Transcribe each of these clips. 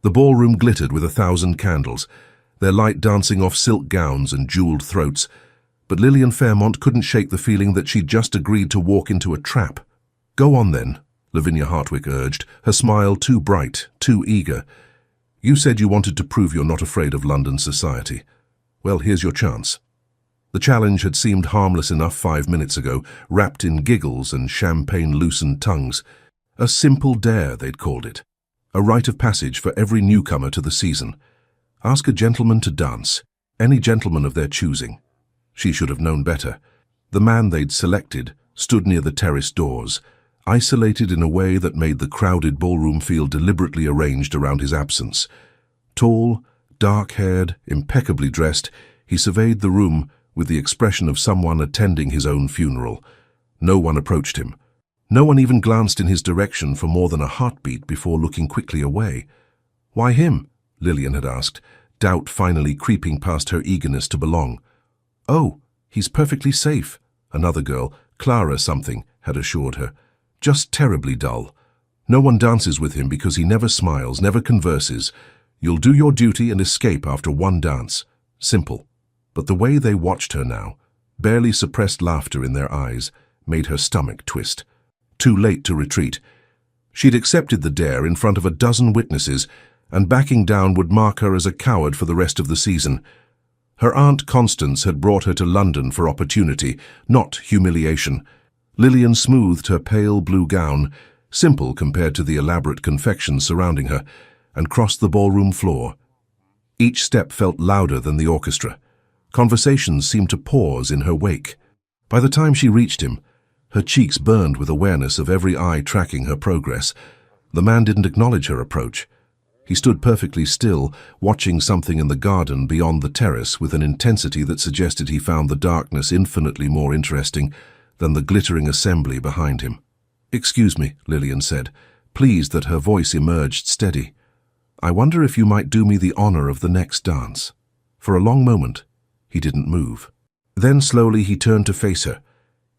The ballroom glittered with 1,000 candles, their light dancing off silk gowns and jeweled throats, but Lillian Fairmont couldn't shake the feeling that she'd just agreed to walk into a trap. "Go on then," Lavinia Hartwick urged, her smile too bright, too eager. "You said you wanted to prove you're not afraid of London society. Well, here's your chance." The challenge had seemed harmless enough 5 minutes ago, wrapped in giggles and champagne-loosened tongues. A simple dare, they'd called it. A rite of passage for every newcomer to the season. Ask a gentleman to dance, any gentleman of their choosing. She should have known better. The man they'd selected stood near the terrace doors, isolated in a way that made the crowded ballroom feel deliberately arranged around his absence. Tall, dark-haired, impeccably dressed, he surveyed the room with the expression of someone attending his own funeral. No one approached him. No one even glanced in his direction for more than a heartbeat before looking quickly away. "Why him?" Lillian had asked, doubt finally creeping past her eagerness to belong. "Oh, he's perfectly safe," another girl, Clara something, had assured her. "Just terribly dull. No one dances with him because he never smiles, never converses. You'll do your duty and escape after one dance. Simple." But the way they watched her now, barely suppressed laughter in their eyes, made her stomach twist. Too late to retreat. She'd accepted the dare in front of a dozen witnesses, and backing down would mark her as a coward for the rest of the season. Her Aunt Constance had brought her to London for opportunity, not humiliation. Lillian smoothed her pale blue gown, simple compared to the elaborate confections surrounding her, and crossed the ballroom floor. Each step felt louder than the orchestra. Conversations seemed to pause in her wake. By the time she reached him, her cheeks burned with awareness of every eye tracking her progress. The man didn't acknowledge her approach. He stood perfectly still, watching something in the garden beyond the terrace with an intensity that suggested he found the darkness infinitely more interesting than the glittering assembly behind him. "Excuse me," Lillian said, pleased that her voice emerged steady. "I wonder if you might do me the honor of the next dance." For a long moment, he didn't move. Then slowly he turned to face her.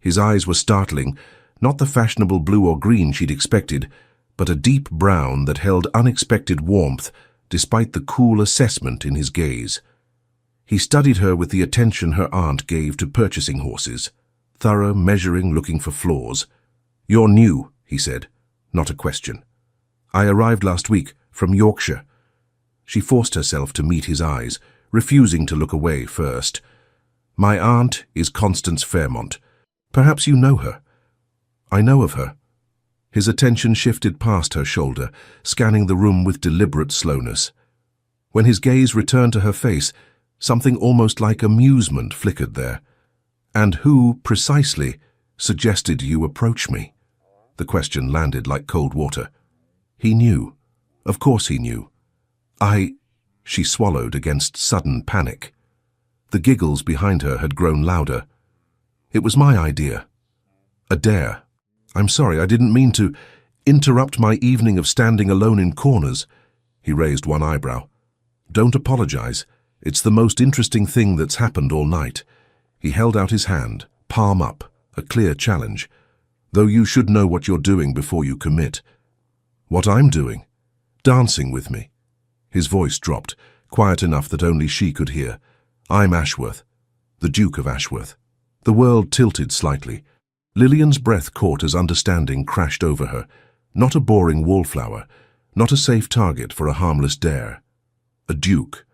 His eyes were startling, not the fashionable blue or green she'd expected, but a deep brown that held unexpected warmth despite the cool assessment in his gaze. He studied her with the attention her aunt gave to purchasing horses, thorough, measuring, looking for flaws. "You're new," he said, not a question. "I arrived last week from Yorkshire." She forced herself to meet his eyes, refusing to look away first. "My aunt is Constance Fairmont. Perhaps you know her." "I know of her." His attention shifted past her shoulder, scanning the room with deliberate slowness. When his gaze returned to her face, something almost like amusement flickered there. "And who, precisely, suggested you approach me?" The question landed like cold water. He knew. Of course he knew. She swallowed against sudden panic. The giggles behind her had grown louder. "It was my idea. A dare. I'm sorry, I didn't mean to interrupt my evening of standing alone in corners." He raised one eyebrow. "Don't apologize. It's the most interesting thing that's happened all night." He held out his hand, palm up, a clear challenge. "Though you should know what you're doing before you commit." "What I'm doing? Dancing with me." His voice dropped, quiet enough that only she could hear. "I'm Ashworth, the Duke of Ashworth." The world tilted slightly. Lillian's breath caught as understanding crashed over her. Not a boring wallflower, not a safe target for a harmless dare. A duke,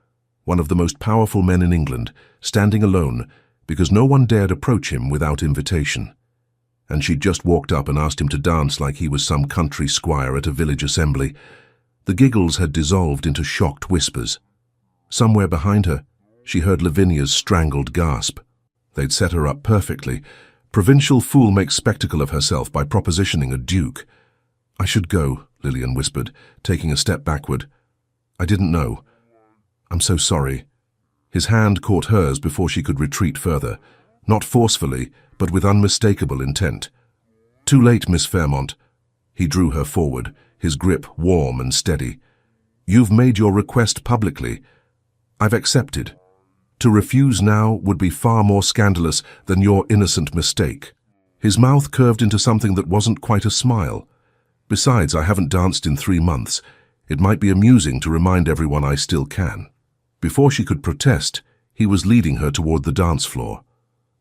one of the most powerful men in England, standing alone because no one dared approach him without invitation. And she'd just walked up and asked him to dance like he was some country squire at a village assembly. The giggles had dissolved into shocked whispers. Somewhere behind her, she heard Lavinia's strangled gasp. They'd set her up perfectly. Provincial fool makes spectacle of herself by propositioning a duke. "I should go," Lillian whispered, taking a step backward. "I didn't know. I'm so sorry." His hand caught hers before she could retreat further, not forcefully, but with unmistakable intent. "Too late, Miss Fairmont." He drew her forward, his grip warm and steady. "You've made your request publicly. I've accepted. To refuse now would be far more scandalous than your innocent mistake." His mouth curved into something that wasn't quite a smile. "Besides, I haven't danced in 3 months. It might be amusing to remind everyone I still can. Before she could protest, he was leading her toward the dance floor.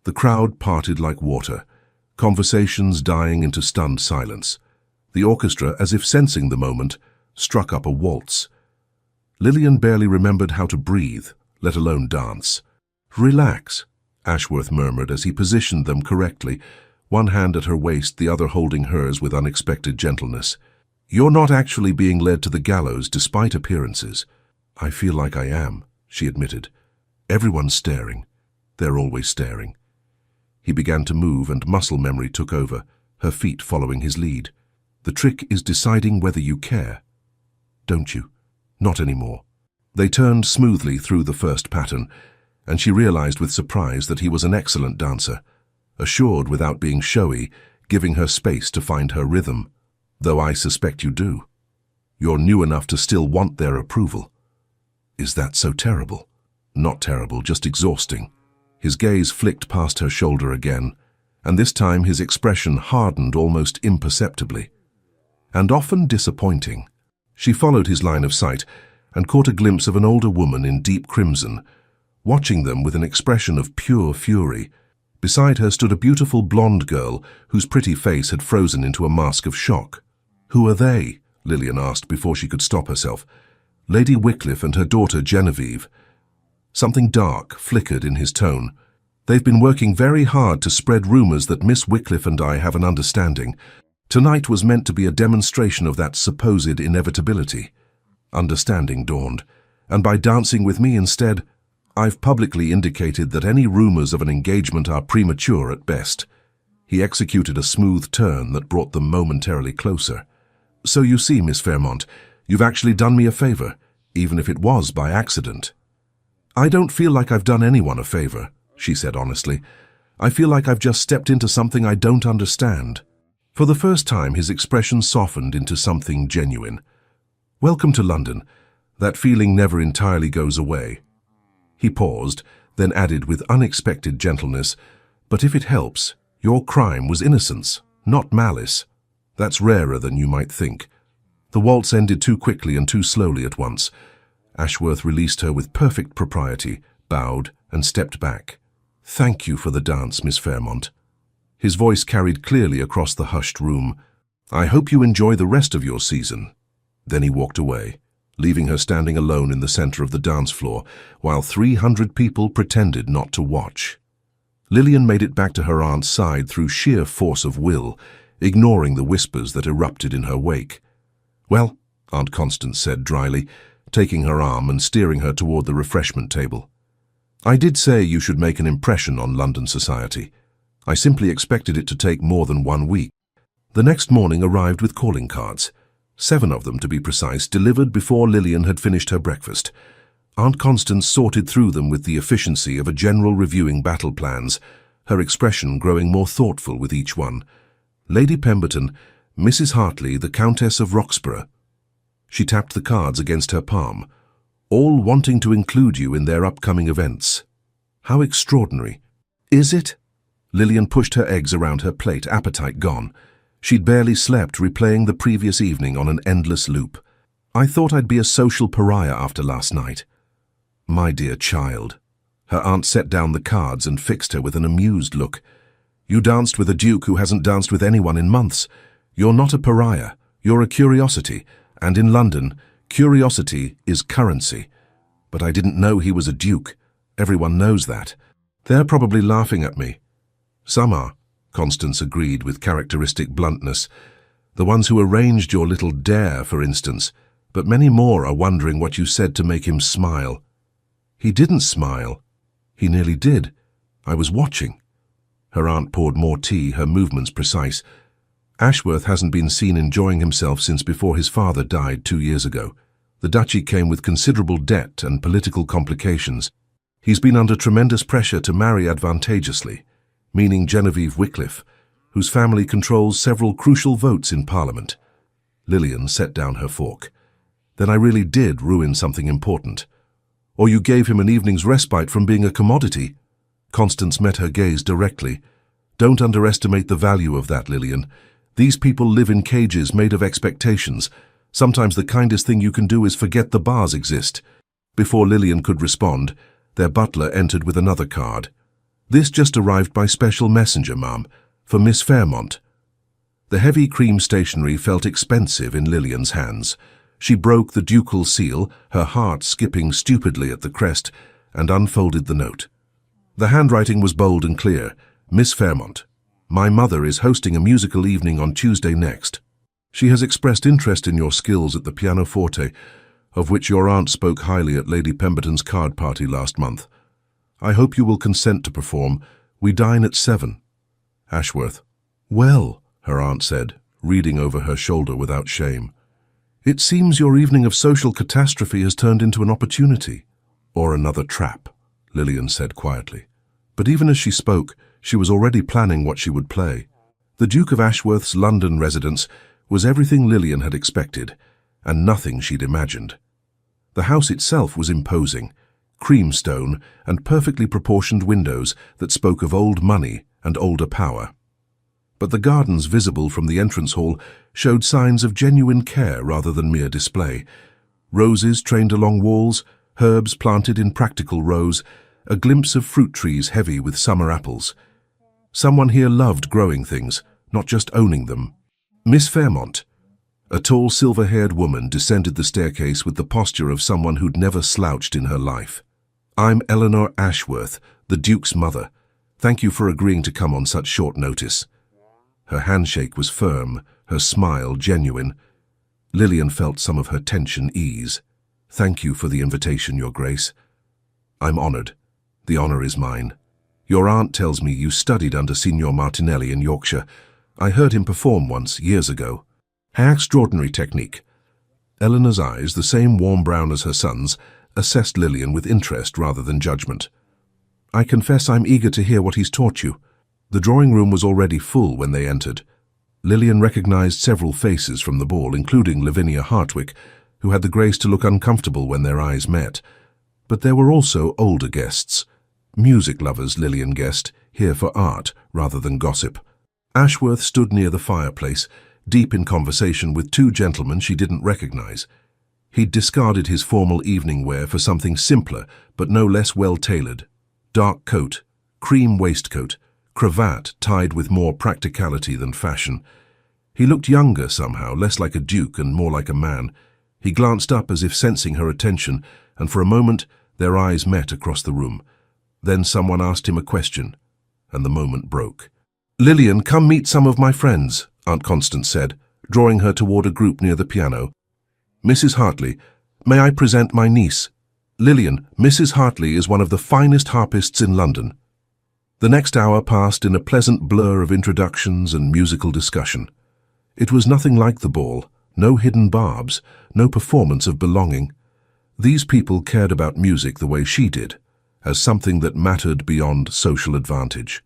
The crowd parted like water, conversations dying into stunned silence. The orchestra, as if sensing the moment, struck up a waltz. Lillian barely remembered how to breathe, let alone dance. "Relax," Ashworth murmured as he positioned them correctly, one hand at her waist, the other holding hers with unexpected gentleness. "You're not actually being led to the gallows despite appearances." "I feel like I am," she admitted. "Everyone's staring. They're always staring." He began to move and muscle memory took over, her feet following his lead. "The trick is deciding whether you care. Don't you? Not anymore." They turned smoothly through the first pattern, and she realized with surprise that he was an excellent dancer, assured without being showy, giving her space to find her rhythm. "Though I suspect you do. You're new enough to still want their approval." "Is that so terrible?" "Not terrible, just exhausting." His gaze flicked past her shoulder again, and this time his expression hardened almost imperceptibly. "And often disappointing." She followed his line of sight and caught a glimpse of an older woman in deep crimson, watching them with an expression of pure fury. Beside her stood a beautiful blonde girl whose pretty face had frozen into a mask of shock. "Who are they?" Lillian asked before she could stop herself. "Lady Wycliffe and her daughter Genevieve." Something dark flickered in his tone. "They've been working very hard to spread rumors that Miss Wycliffe and I have an understanding. Tonight was meant to be a demonstration of that supposed inevitability." Understanding dawned, "And by dancing with me instead, I've publicly indicated that any rumors of an engagement are premature at best." He executed a smooth turn that brought them momentarily closer. "So you see, Miss Fairmont, you've actually done me a favor, even if it was by accident." "I don't feel like I've done anyone a favor," she said honestly. "I feel like I've just stepped into something I don't understand." For the first time, his expression softened into something genuine. "Welcome to London. That feeling never entirely goes away." He paused, then added with unexpected gentleness, "But if it helps, your crime was innocence, not malice. That's rarer than you might think." The waltz ended too quickly and too slowly at once. Ashworth released her with perfect propriety, bowed, and stepped back. "Thank you for the dance, Miss Fairmont." His voice carried clearly across the hushed room. "I hope you enjoy the rest of your season." Then he walked away, leaving her standing alone in the center of the dance floor, while 300 people pretended not to watch. Lillian made it back to her aunt's side through sheer force of will, ignoring the whispers that erupted in her wake. "Well," Aunt Constance said dryly, taking her arm and steering her toward the refreshment table, "I did say you should make an impression on London society. I simply expected it to take more than 1 week." The next morning arrived with calling cards. 7 of them, to be precise, delivered before Lillian had finished her breakfast. Aunt Constance sorted through them with the efficiency of a general reviewing battle plans, her expression growing more thoughtful with each one. "Lady Pemberton, Mrs. Hartley, the Countess of Roxburgh." She tapped the cards against her palm. "All wanting to include you in their upcoming events." "How extraordinary." "Is it?" Lillian pushed her eggs around her plate, appetite gone. She'd barely slept, replaying the previous evening on an endless loop. "I thought I'd be a social pariah after last night." "My dear child." Her aunt set down the cards and fixed her with an amused look. "You danced with a duke who hasn't danced with anyone in months. You're not a pariah, you're a curiosity, and in London, curiosity is currency. But I didn't know he was a duke. Everyone knows that. They're probably laughing at me." "Some are," Constance agreed with characteristic bluntness. "The ones who arranged your little dare, for instance. But many more are wondering what you said to make him smile." "He didn't smile." "He nearly did. I was watching." Her aunt poured more tea, her movements precise. "Ashworth hasn't been seen enjoying himself since before his father died 2 years ago. The duchy came with considerable debt and political complications. He's been under tremendous pressure to marry advantageously, meaning Genevieve Wycliffe, whose family controls several crucial votes in Parliament." Lillian set down her fork. "Then I really did ruin something important. Or you gave him an evening's respite from being a commodity." Constance met her gaze directly. "Don't underestimate the value of that, Lillian. These people live in cages made of expectations. Sometimes the kindest thing you can do is forget the bars exist. Before Lillian could respond, their butler entered with another card. This just arrived by special messenger, ma'am, for Miss Fairmont. The heavy cream stationery felt expensive in Lillian's hands. She broke the ducal seal, her heart skipping stupidly at the crest, and unfolded the note. The handwriting was bold and clear. Miss Fairmont, my mother is hosting a musical evening on Tuesday next. She has expressed interest in your skills at the pianoforte, of which your aunt spoke highly at Lady Pemberton's card party last month. I hope you will consent to perform. We dine at 7. Ashworth. Well, her aunt said, reading over her shoulder without shame. It seems your evening of social catastrophe has turned into an opportunity. Or another trap, Lillian said quietly. But even as she spoke, she was already planning what she would play. The Duke of Ashworth's London residence was everything Lillian had expected, and nothing she'd imagined. The house itself was imposing, creamstone and perfectly proportioned windows that spoke of old money and older power. But the gardens visible from the entrance hall showed signs of genuine care rather than mere display. Roses trained along walls, herbs planted in practical rows, a glimpse of fruit trees heavy with summer apples. Someone here loved growing things, not just owning them. Miss Fairmont. A tall, silver-haired woman descended the staircase with the posture of someone who'd never slouched in her life. I'm Eleanor Ashworth, the Duke's mother. Thank you for agreeing to come on such short notice. Her handshake was firm, her smile genuine. Lillian felt some of her tension ease. Thank you for the invitation, Your Grace. I'm honored. The honor is mine. Your aunt tells me you studied under Signor Martinelli in Yorkshire. I heard him perform once, years ago. How extraordinary technique. Eleanor's eyes, the same warm brown as her son's, assessed Lillian with interest rather than judgment. I confess I'm eager to hear what he's taught you. The drawing room was already full when they entered. Lillian recognized several faces from the ball, including Lavinia Hartwick, who had the grace to look uncomfortable when their eyes met. But there were also older guests. Music lovers, Lillian guessed, here for art rather than gossip. Ashworth stood near the fireplace, deep in conversation with two gentlemen she didn't recognize. He'd discarded his formal evening wear for something simpler, but no less well-tailored. Dark coat, cream waistcoat, cravat tied with more practicality than fashion. He looked younger somehow, less like a duke and more like a man. He glanced up as if sensing her attention, and for a moment their eyes met across the room. Then someone asked him a question, and the moment broke. Lillian, come meet some of my friends, Aunt Constance said, drawing her toward a group near the piano. Mrs. Hartley, may I present my niece? Lillian, Mrs. Hartley is one of the finest harpists in London. The next hour passed in a pleasant blur of introductions and musical discussion. It was nothing like the ball, no hidden barbs, no performance of belonging. These people cared about music the way she did, as something that mattered beyond social advantage.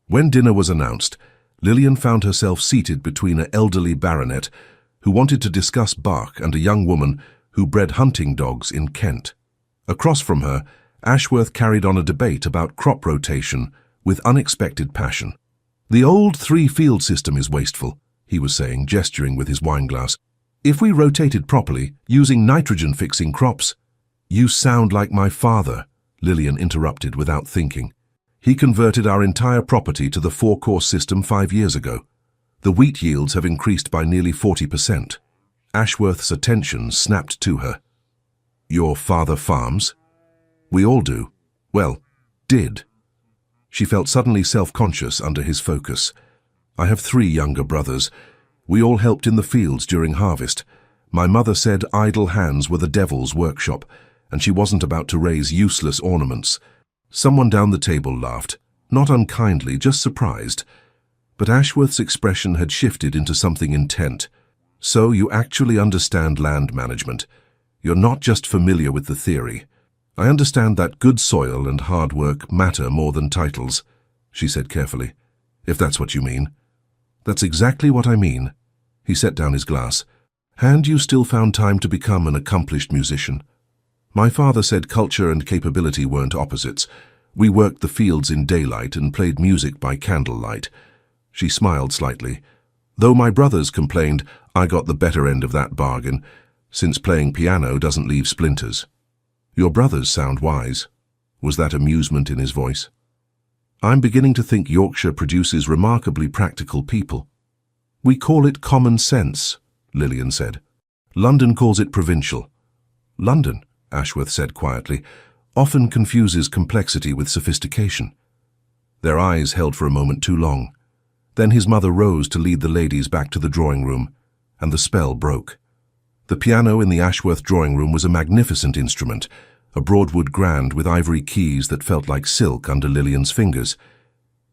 When dinner was announced, Lillian found herself seated between an elderly baronet who wanted to discuss Bach and a young woman who bred hunting dogs in Kent. Across from her, Ashworth carried on a debate about crop rotation with unexpected passion. The old three-field system is wasteful, he was saying, gesturing with his wineglass. If we rotated properly, using nitrogen-fixing crops— You sound like my father, Lillian interrupted without thinking. He converted our entire property to the four-course system 5 years ago. The wheat yields have increased by nearly 40%. Ashworth's attention snapped to her. Your father farms? We all do. Well, did. She felt suddenly self-conscious under his focus. I have 3 younger brothers. We all helped in the fields during harvest. My mother said idle hands were the devil's workshop, and she wasn't about to raise useless ornaments. Someone down the table laughed, not unkindly, just surprised. But Ashworth's expression had shifted into something intent. So you actually understand land management. You're not just familiar with the theory. I understand that good soil and hard work matter more than titles, she said carefully, if that's what you mean. That's exactly what I mean. He set down his glass. And you still found time to become an accomplished musician. My father said culture and capability weren't opposites. We worked the fields in daylight and played music by candlelight. She smiled slightly. Though my brothers complained I got the better end of that bargain, since playing piano doesn't leave splinters. Your brothers sound wise. Was that amusement in his voice? I'm beginning to think Yorkshire produces remarkably practical people. We call it common sense, Lillian said. London calls it provincial. London, Ashworth said quietly, often confuses complexity with sophistication. Their eyes held for a moment too long. Then his mother rose to lead the ladies back to the drawing room, and the spell broke. The piano in the Ashworth drawing room was a magnificent instrument, a broadwood grand with ivory keys that felt like silk under Lillian's fingers.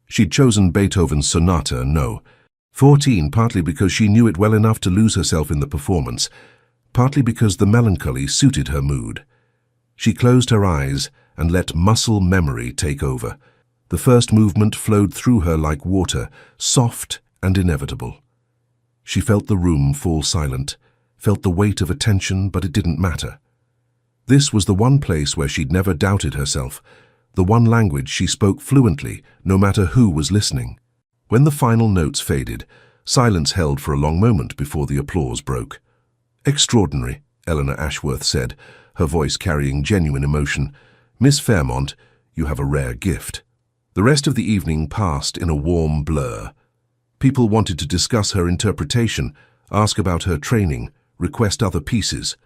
She'd chosen Beethoven's Sonata No. 14 partly because she knew it well enough to lose herself in the performance, partly because the melancholy suited her mood. She closed her eyes and let muscle memory take over. The first movement flowed through her like water, soft and inevitable. She felt the room fall silent, felt the weight of attention, but it didn't matter. This was the one place where she'd never doubted herself, the one language she spoke fluently, no matter who was listening. When the final notes faded, silence held for a long moment before the applause broke. "Extraordinary," Eleanor Ashworth said, her voice carrying genuine emotion. "Miss Fairmont, you have a rare gift." The rest of the evening passed in a warm blur. People wanted to discuss her interpretation, ask about her training, request other pieces.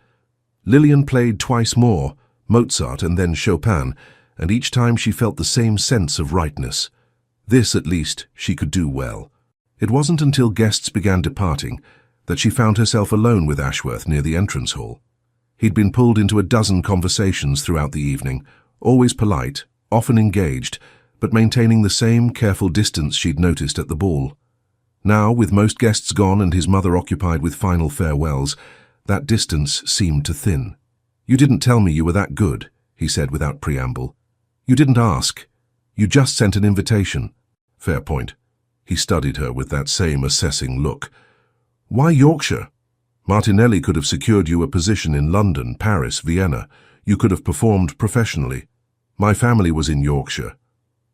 Lillian played twice more, Mozart and then Chopin, and each time she felt the same sense of rightness. This, at least, she could do well. It wasn't until guests began departing that she found herself alone with Ashworth near the entrance hall. He'd been pulled into a dozen conversations throughout the evening, always polite, often engaged, but maintaining the same careful distance she'd noticed at the ball. Now, with most guests gone and his mother occupied with final farewells, that distance seemed to thin. "You didn't tell me you were that good," he said without preamble. "You didn't ask. You just sent an invitation." "Fair point." He studied her with that same assessing look. "Why Yorkshire? Martinelli could have secured you a position in London, Paris, Vienna. You could have performed professionally. My family was in Yorkshire."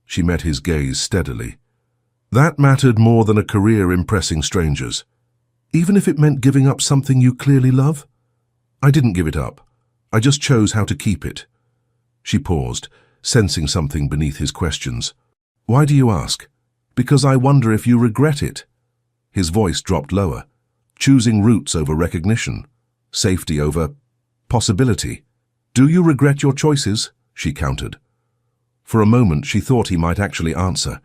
She met his gaze steadily. "That mattered more than a career impressing strangers. Even if it meant giving up something you clearly love?" "I didn't give it up. I just chose how to keep it." She paused, sensing something beneath his questions. "Why do you ask?" "Because I wonder if you regret it." His voice dropped lower. "Choosing roots over recognition. Safety over possibility. Do you regret your choices?" she countered. For a moment she thought he might actually answer,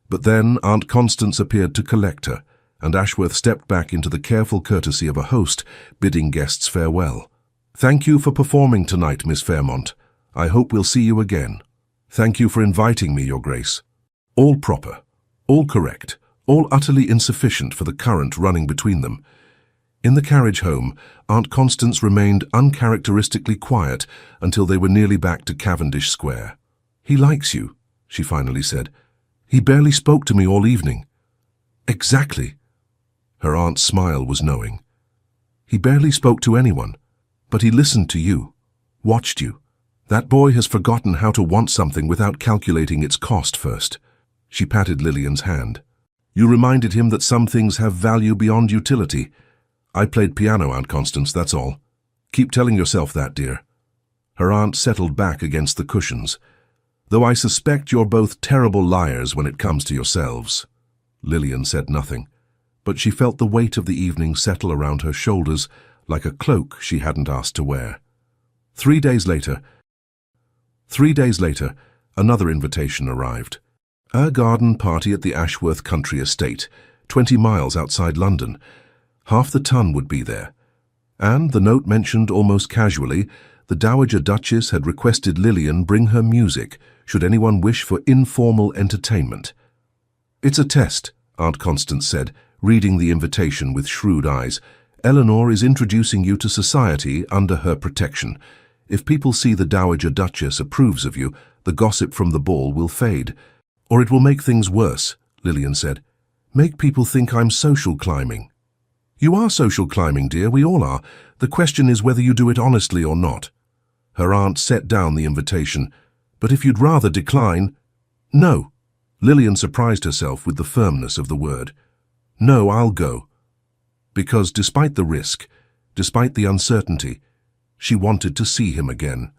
but then Aunt Constance appeared to collect her, and Ashworth stepped back into the careful courtesy of a host, bidding guests farewell. "Thank you for performing tonight, Miss Fairmont. I hope we'll see you again. Thank you for inviting me, Your Grace." All proper, all correct, all utterly insufficient for the current running between them. In the carriage home, Aunt Constance remained uncharacteristically quiet until they were nearly back to Cavendish Square. "He likes you," she finally said. "He barely spoke to me all evening." "Exactly." Her aunt's smile was knowing. "He barely spoke to anyone, but he listened to you, watched you. That boy has forgotten how to want something without calculating its cost first." She patted Lillian's hand. "You reminded him that some things have value beyond utility. I played piano, Aunt Constance, that's all. Keep telling yourself that, dear." Her aunt settled back against the cushions. "Though I suspect you're both terrible liars when it comes to yourselves." Lillian said nothing, but she felt the weight of the evening settle around her shoulders like a cloak she hadn't asked to wear. 3 days later, another invitation arrived. A garden party at the Ashworth country estate, 20 miles outside London. Half the ton would be there. And, the note mentioned almost casually, the Dowager Duchess had requested Lillian bring her music, should anyone wish for informal entertainment. "It's a test," Aunt Constance said, reading the invitation with shrewd eyes. "Eleanor is introducing you to society under her protection. If people see the Dowager Duchess approves of you, the gossip from the ball will fade. Or it will make things worse," Lillian said. "Make people think I'm social climbing." "You are social climbing, dear, we all are. The question is whether you do it honestly or not." Her aunt set down the invitation. "But if you'd rather decline—" "No." Lillian surprised herself with the firmness of the word. No, I'll go. Because despite the risk, despite the uncertainty, she wanted to see him again.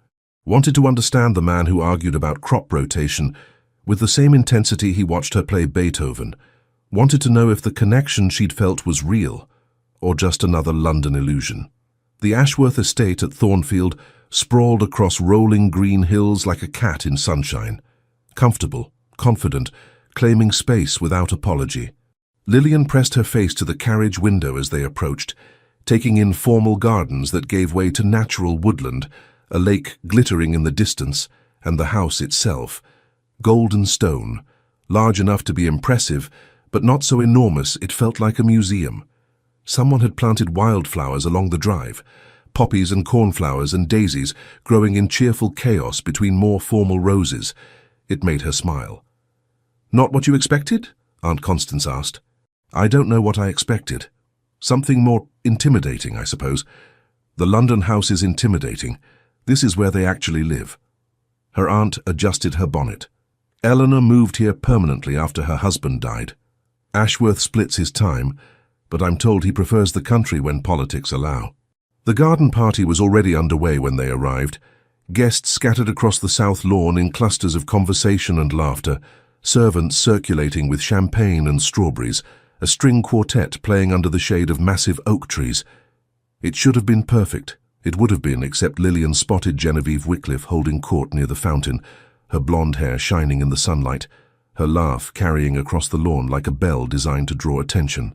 Wanted to understand the man who argued about crop rotation with the same intensity he watched her play Beethoven. Wanted to know if the connection she'd felt was real, or just another London illusion. The Ashworth estate at Thornfield sprawled across rolling green hills like a cat in sunshine. Comfortable, confident, claiming space without apology. Lillian pressed her face to the carriage window as they approached, taking in formal gardens that gave way to natural woodland, a lake glittering in the distance, and the house itself. Golden stone, large enough to be impressive, but not so enormous it felt like a museum. Someone had planted wildflowers along the drive, poppies and cornflowers and daisies growing in cheerful chaos between more formal roses. It made her smile. "Not what you expected?" Aunt Constance asked. "I don't know what I expected. Something more intimidating, I suppose. The London house is intimidating. This is where they actually live." Her aunt adjusted her bonnet. "Eleanor moved here permanently after her husband died. Ashworth splits his time, but I'm told he prefers the country when politics allow." The garden party was already underway when they arrived. Guests scattered across the south lawn in clusters of conversation and laughter, servants circulating with champagne and strawberries, a string quartet playing under the shade of massive oak trees. It should have been perfect. It would have been, except Lillian spotted Genevieve Wycliffe holding court near the fountain, her blonde hair shining in the sunlight, her laugh carrying across the lawn like a bell designed to draw attention.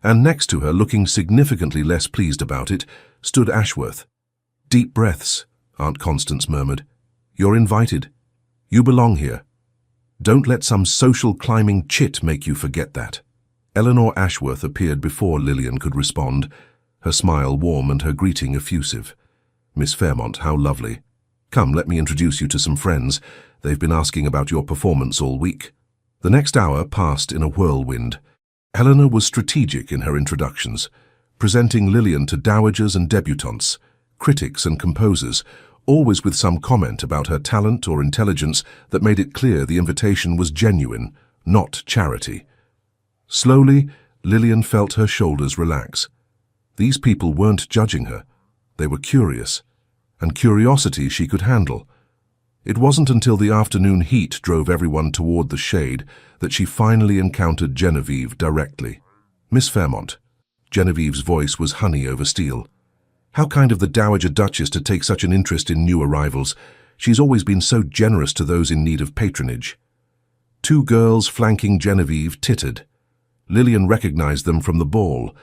And next to her, looking significantly less pleased about it, stood Ashworth. "Deep breaths," Aunt Constance murmured. "You're invited. You belong here. Don't let some social climbing chit make you forget that." Eleanor Ashworth appeared before Lillian could respond, her smile warm and her greeting effusive. "Miss Fairmont, how lovely. Come, let me introduce you to some friends. They've been asking about your performance all week." The next hour passed in a whirlwind. Eleanor was strategic in her introductions, presenting Lillian to dowagers and debutantes, critics and composers, always with some comment about her talent or intelligence that made it clear the invitation was genuine, not charity. Slowly, Lillian felt her shoulders relax. These people weren't judging her. They were curious, and curiosity she could handle. It wasn't until the afternoon heat drove everyone toward the shade that she finally encountered Genevieve directly. "Miss Fairmont." Genevieve's voice was honey over steel. "How kind of the Dowager Duchess to take such an interest in new arrivals. She's always been so generous to those in need of patronage." Two girls flanking Genevieve tittered. Lillian recognized them from the ball,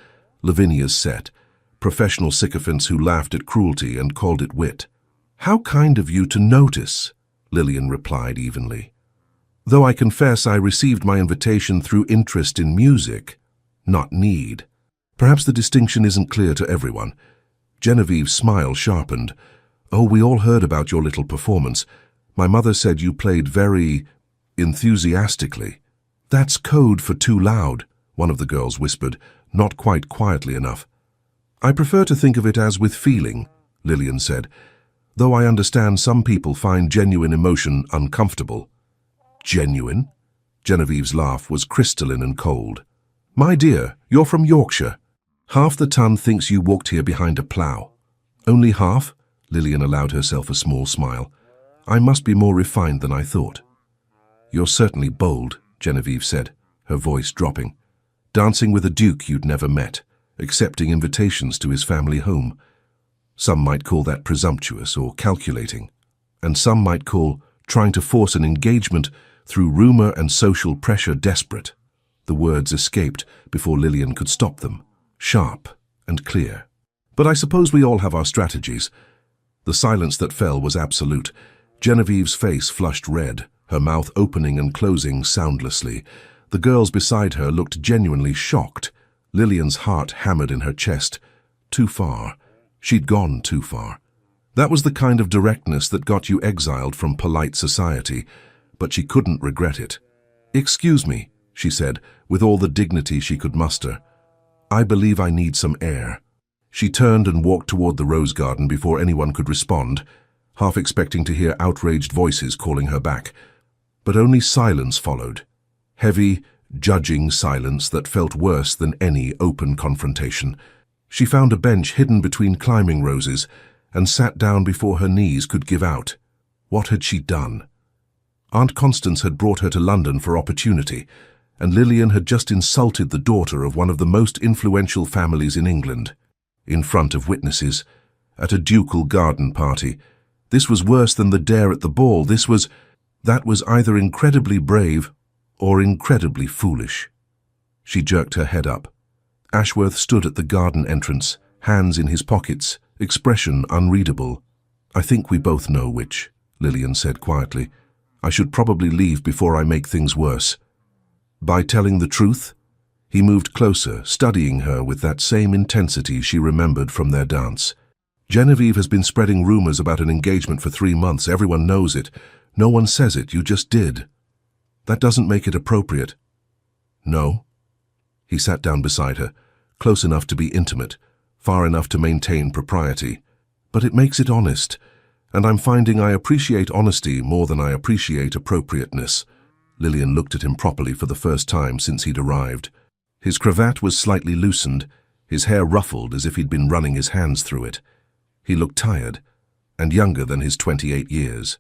Lavinia's set, professional sycophants who laughed at cruelty and called it wit. "How kind of you to notice," Lillian replied evenly. "Though I confess I received my invitation through interest in music, not need. Perhaps the distinction isn't clear to everyone." Genevieve's smile sharpened. "Oh, we all heard about your little performance. My mother said you played very enthusiastically." "That's code for too loud," one of the girls whispered, not quite quietly enough. "I prefer to think of it as with feeling," Lillian said, "though I understand some people find genuine emotion uncomfortable." "Genuine?" Genevieve's laugh was crystalline and cold. "My dear, you're from Yorkshire. Half the ton thinks you walked here behind a plough." "Only half?" Lillian allowed herself a small smile. "I must be more refined than I thought." "You're certainly bold," Genevieve said, her voice dropping. "Dancing with a duke you'd never met, accepting invitations to his family home. Some might call that presumptuous or calculating, and some might call trying to force an engagement through rumor and social pressure desperate." The words escaped before Lillian could stop them, sharp and clear. "But I suppose we all have our strategies." The silence that fell was absolute. Genevieve's face flushed red, her mouth opening and closing soundlessly. The girls beside her looked genuinely shocked. Lillian's heart hammered in her chest. Too far. She'd gone too far. That was the kind of directness that got you exiled from polite society, but she couldn't regret it. "Excuse me," she said, with all the dignity she could muster. "I believe I need some air." She turned and walked toward the rose garden before anyone could respond, half expecting to hear outraged voices calling her back. But only silence followed. Heavy, judging silence that felt worse than any open confrontation. She found a bench hidden between climbing roses and sat down before her knees could give out. What had she done? Aunt Constance had brought her to London for opportunity, and Lillian had just insulted the daughter of one of the most influential families in England, in front of witnesses, at a ducal garden party. This was worse than the dare at the ball. That was either incredibly brave or incredibly foolish. She jerked her head up. Ashworth stood at the garden entrance, hands in his pockets, expression unreadable. "I think we both know which," Lillian said quietly. "I should probably leave before I make things worse." By telling the truth? He moved closer, studying her with that same intensity she remembered from their dance. "Genevieve has been spreading rumors about an engagement for 3 months. Everyone knows it. No one says it. You just did. That doesn't make it appropriate." "No." He sat down beside her, close enough to be intimate, far enough to maintain propriety. "But it makes it honest, and I'm finding I appreciate honesty more than I appreciate appropriateness." Lillian looked at him properly for the first time since he'd arrived. His cravat was slightly loosened, his hair ruffled as if he'd been running his hands through it. He looked tired, and younger than his 28 years.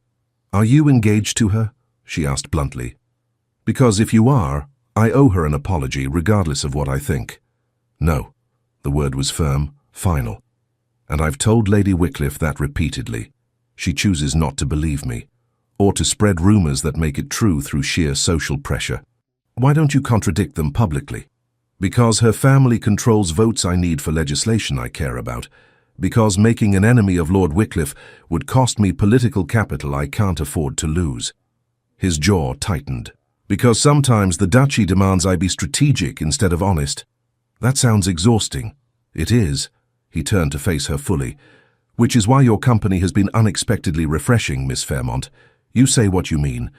"Are you engaged to her?" she asked bluntly. "Because if you are, I owe her an apology regardless of what I think." "No." The word was firm, final. "And I've told Lady Wycliffe that repeatedly. She chooses not to believe me, or to spread rumors that make it true through sheer social pressure." "Why don't you contradict them publicly?" "Because her family controls votes I need for legislation I care about. Because making an enemy of Lord Wycliffe would cost me political capital I can't afford to lose." His jaw tightened. "Because sometimes the duchy demands I be strategic instead of honest." "That sounds exhausting." "It is." He turned to face her fully. "Which is why your company has been unexpectedly refreshing, Miss Fairmont. You say what you mean.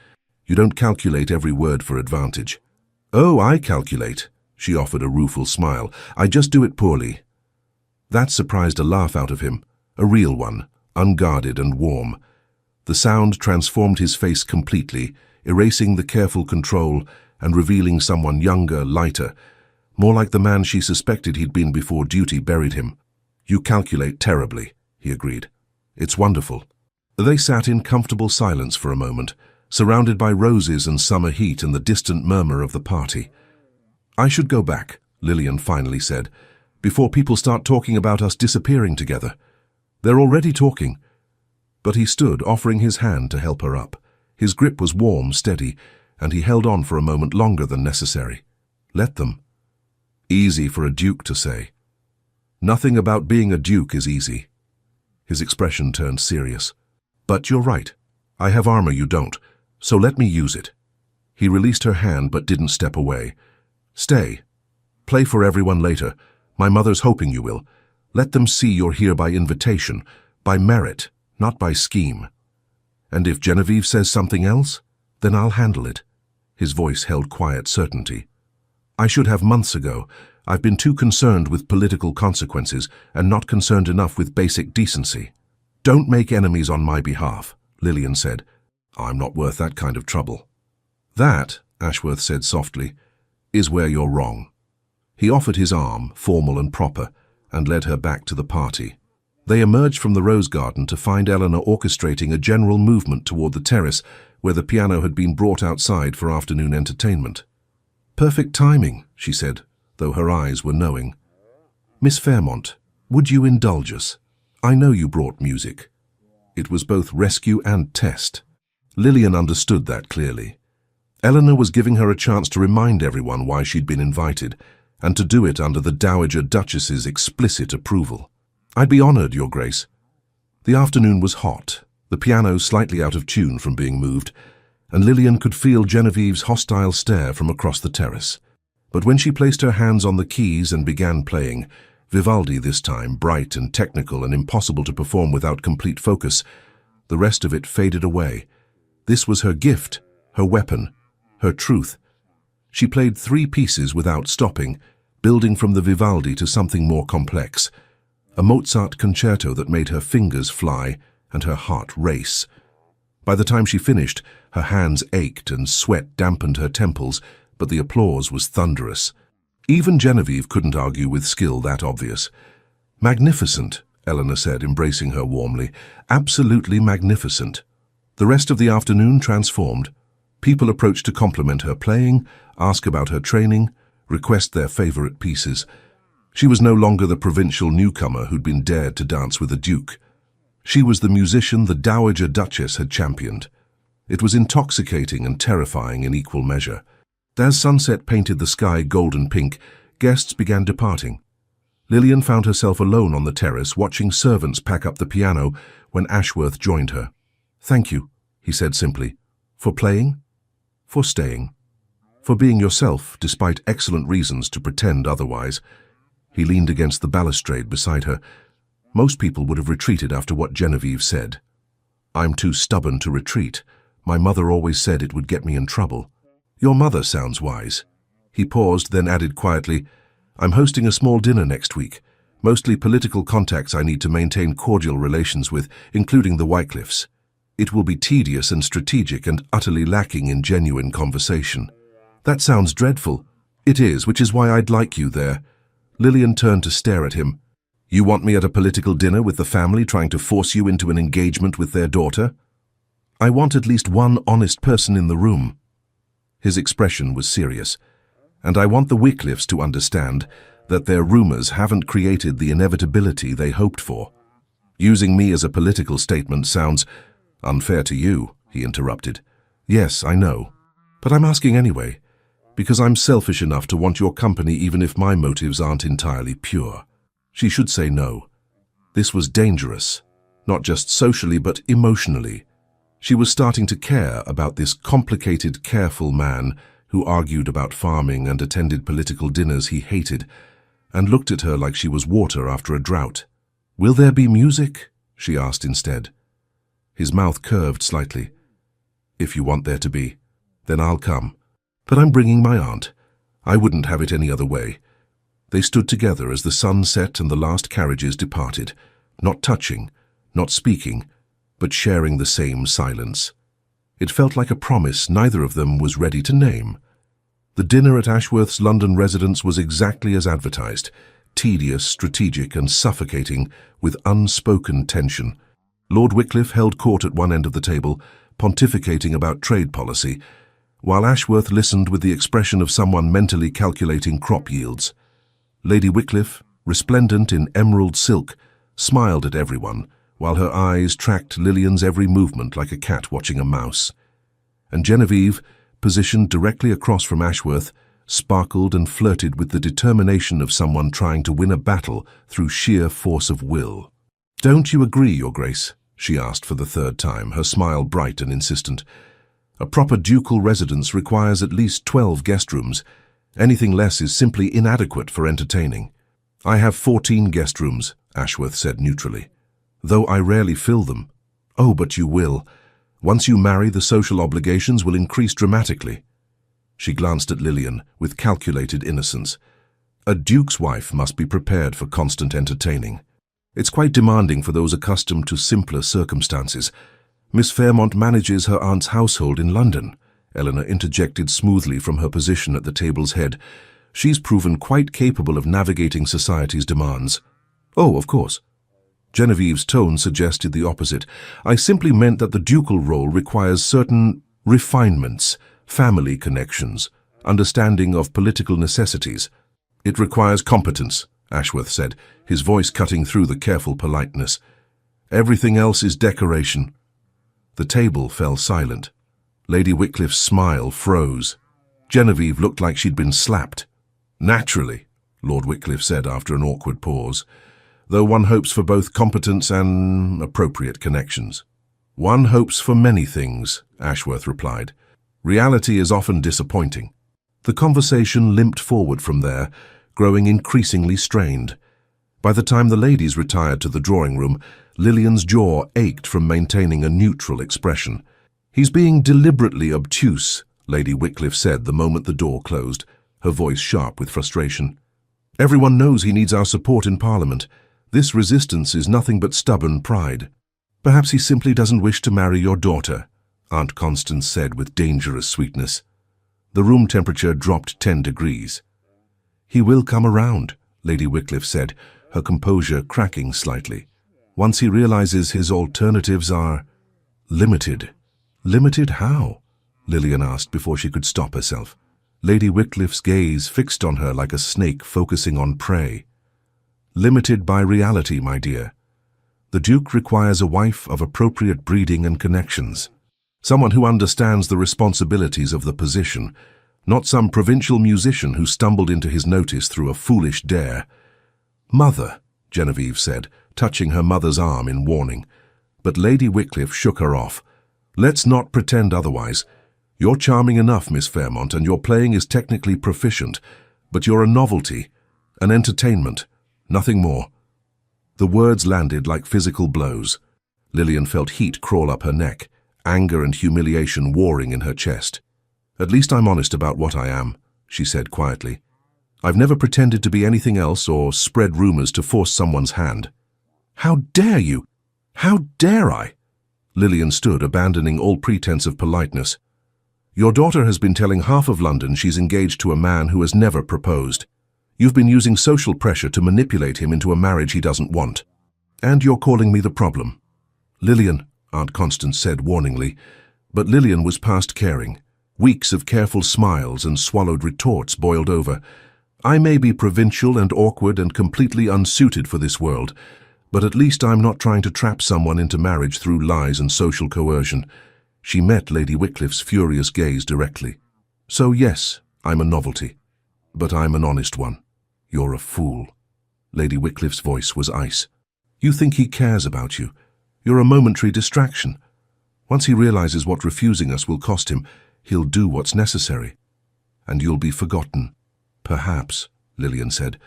You don't calculate every word for advantage." "Oh, I calculate." She offered a rueful smile. "I just do it poorly." That surprised a laugh out of him, a real one, unguarded and warm. The sound transformed his face completely, erasing the careful control and revealing someone younger, lighter, more like the man she suspected he'd been before duty buried him. "You calculate terribly," he agreed. "It's wonderful." They sat in comfortable silence for a moment, surrounded by roses and summer heat and the distant murmur of the party. "I should go back," Lillian finally said, "before people start talking about us disappearing together. They're already talking." But he stood, offering his hand to help her up. His grip was warm, steady, and he held on for a moment longer than necessary. "Let them." Easy for a duke to say. "Nothing about being a duke is easy." His expression turned serious. "But you're right. I have armor you don't, so let me use it." He released her hand but didn't step away. "Stay. Play for everyone later. My mother's hoping you will. Let them see you're here by invitation, by merit, not by scheme. And if Genevieve says something else, then I'll handle it." His voice held quiet certainty. "I should have months ago. I've been too concerned with political consequences and not concerned enough with basic decency." "Don't make enemies on my behalf," Lillian said. "I'm not worth that kind of trouble." "That," Ashworth said softly, "is where you're wrong." He offered his arm, formal and proper, and led her back to the party. They emerged from the rose garden to find Eleanor orchestrating a general movement toward the terrace where the piano had been brought outside for afternoon entertainment. "Perfect timing," she said, though her eyes were knowing. "Miss Fairmont, would you indulge us? I know you brought music." It was both rescue and test. Lillian understood that clearly. Eleanor was giving her a chance to remind everyone why she'd been invited, and to do it under the Dowager Duchess's explicit approval. "I'd be honored, Your Grace." The afternoon was hot, the piano slightly out of tune from being moved, and Lillian could feel Genevieve's hostile stare from across the terrace. But when she placed her hands on the keys and began playing, Vivaldi this time, bright and technical and impossible to perform without complete focus, the rest of it faded away. This was her gift, her weapon, her truth. She played 3 pieces without stopping, building from the Vivaldi to something more complex. A Mozart concerto that made her fingers fly and her heart race. By the time she finished, her hands ached and sweat dampened her temples, but the applause was thunderous. Even Genevieve couldn't argue with skill that obvious. "Magnificent," Eleanor said, embracing her warmly. "Absolutely magnificent." The rest of the afternoon transformed. People approached to compliment her playing, ask about her training, request their favorite pieces. She was no longer the provincial newcomer who'd been dared to dance with a duke. She was the musician the Dowager Duchess had championed. It was intoxicating and terrifying in equal measure. As sunset painted the sky golden pink, guests began departing. Lillian found herself alone on the terrace, watching servants pack up the piano when Ashworth joined her. "Thank you," he said simply. "For playing? For staying. For being yourself, despite excellent reasons to pretend otherwise." He leaned against the balustrade beside her. Most people would have retreated after what Genevieve said. "I'm too stubborn to retreat. My mother always said it would get me in trouble." "Your mother sounds wise." He paused, then added quietly, "I'm hosting a small dinner next week. Mostly political contacts I need to maintain cordial relations with, including the Wycliffes. It will be tedious and strategic and utterly lacking in genuine conversation." "That sounds dreadful." "It is, which is why I'd like you there." Lillian turned to stare at him. "You want me at a political dinner with the family trying to force you into an engagement with their daughter?" "I want at least one honest person in the room." His expression was serious. "And I want the Wycliffes to understand that their rumors haven't created the inevitability they hoped for." "Using me as a political statement sounds unfair to you," he interrupted. "Yes, I know. But I'm asking anyway, because I'm selfish enough to want your company even if my motives aren't entirely pure." She should say no. This was dangerous, not just socially but emotionally. She was starting to care about this complicated, careful man who argued about farming and attended political dinners he hated, and looked at her like she was water after a drought. "Will there be music?" she asked instead. His mouth curved slightly. "If you want there to be, then I'll come. But I'm bringing my aunt. I wouldn't have it any other way." They stood together as the sun set and the last carriages departed, not touching, not speaking, but sharing the same silence. It felt like a promise neither of them was ready to name. The dinner at Ashworth's London residence was exactly as advertised, tedious, strategic, and suffocating, with unspoken tension. Lord Wycliffe held court at one end of the table, pontificating about trade policy, while Ashworth listened with the expression of someone mentally calculating crop yields. Lady Wycliffe, resplendent in emerald silk, smiled at everyone, while her eyes tracked Lillian's every movement like a cat watching a mouse. And Genevieve, positioned directly across from Ashworth, sparkled and flirted with the determination of someone trying to win a battle through sheer force of will. "Don't you agree, Your Grace?" she asked for the third time, her smile bright and insistent. "A proper ducal residence requires at least 12 guest rooms. Anything less is simply inadequate for entertaining." "I have 14 guest rooms," Ashworth said neutrally, "though I rarely fill them." "Oh, but you will. Once you marry, the social obligations will increase dramatically." She glanced at Lillian with calculated innocence. "A duke's wife must be prepared for constant entertaining. It's quite demanding for those accustomed to simpler circumstances. Miss Fairmont manages her aunt's household in London," Eleanor interjected smoothly from her position at the table's head. "She's proven quite capable of navigating society's demands." "Oh, of course." Genevieve's tone suggested the opposite. "I simply meant that the ducal role requires certain refinements, family connections, understanding of political necessities." "It requires competence," Ashworth said, his voice cutting through the careful politeness. "Everything else is decoration." The table fell silent. Lady Wycliffe's smile froze. Genevieve looked like she'd been slapped. "Naturally," Lord Wycliffe said after an awkward pause, "though one hopes for both competence and appropriate connections." "One hopes for many things," Ashworth replied. "Reality is often disappointing." The conversation limped forward from there, growing increasingly strained. By the time the ladies retired to the drawing room, Lillian's jaw ached from maintaining a neutral expression. "He's being deliberately obtuse," Lady Wycliffe said the moment the door closed, her voice sharp with frustration. "Everyone knows he needs our support in Parliament. This resistance is nothing but stubborn pride." "Perhaps he simply doesn't wish to marry your daughter," Aunt Constance said with dangerous sweetness. The room temperature dropped 10 degrees. "He will come around," Lady Wycliffe said, her composure cracking slightly. "Once he realizes his alternatives are limited." "Limited how?" Lillian asked before she could stop herself. Lady Wycliffe's gaze fixed on her like a snake focusing on prey. "Limited by reality, my dear. The Duke requires a wife of appropriate breeding and connections. Someone who understands the responsibilities of the position, not some provincial musician who stumbled into his notice through a foolish dare." "Mother," Genevieve said, touching her mother's arm in warning. But Lady Wycliffe shook her off. "Let's not pretend otherwise. You're charming enough, Miss Fairmont, and your playing is technically proficient, but you're a novelty, an entertainment, nothing more." The words landed like physical blows. Lillian felt heat crawl up her neck, anger and humiliation warring in her chest. "At least I'm honest about what I am," she said quietly. "I've never pretended to be anything else or spread rumors to force someone's hand." "How dare you? How dare I?" Lillian stood, abandoning all pretense of politeness. "Your daughter has been telling half of London she's engaged to a man who has never proposed. You've been using social pressure to manipulate him into a marriage he doesn't want. And you're calling me the problem." "Lillian," Aunt Constance said warningly, but Lillian was past caring. Weeks of careful smiles and swallowed retorts boiled over. "I may be provincial and awkward and completely unsuited for this world, but at least I'm not trying to trap someone into marriage through lies and social coercion." She met Lady Wycliffe's furious gaze directly. "So yes, I'm a novelty, but I'm an honest one." "You're a fool." Lady Wycliffe's voice was ice. "You think he cares about you. You're a momentary distraction. Once he realizes what refusing us will cost him, he'll do what's necessary. And you'll be forgotten." "Perhaps," Lillian said,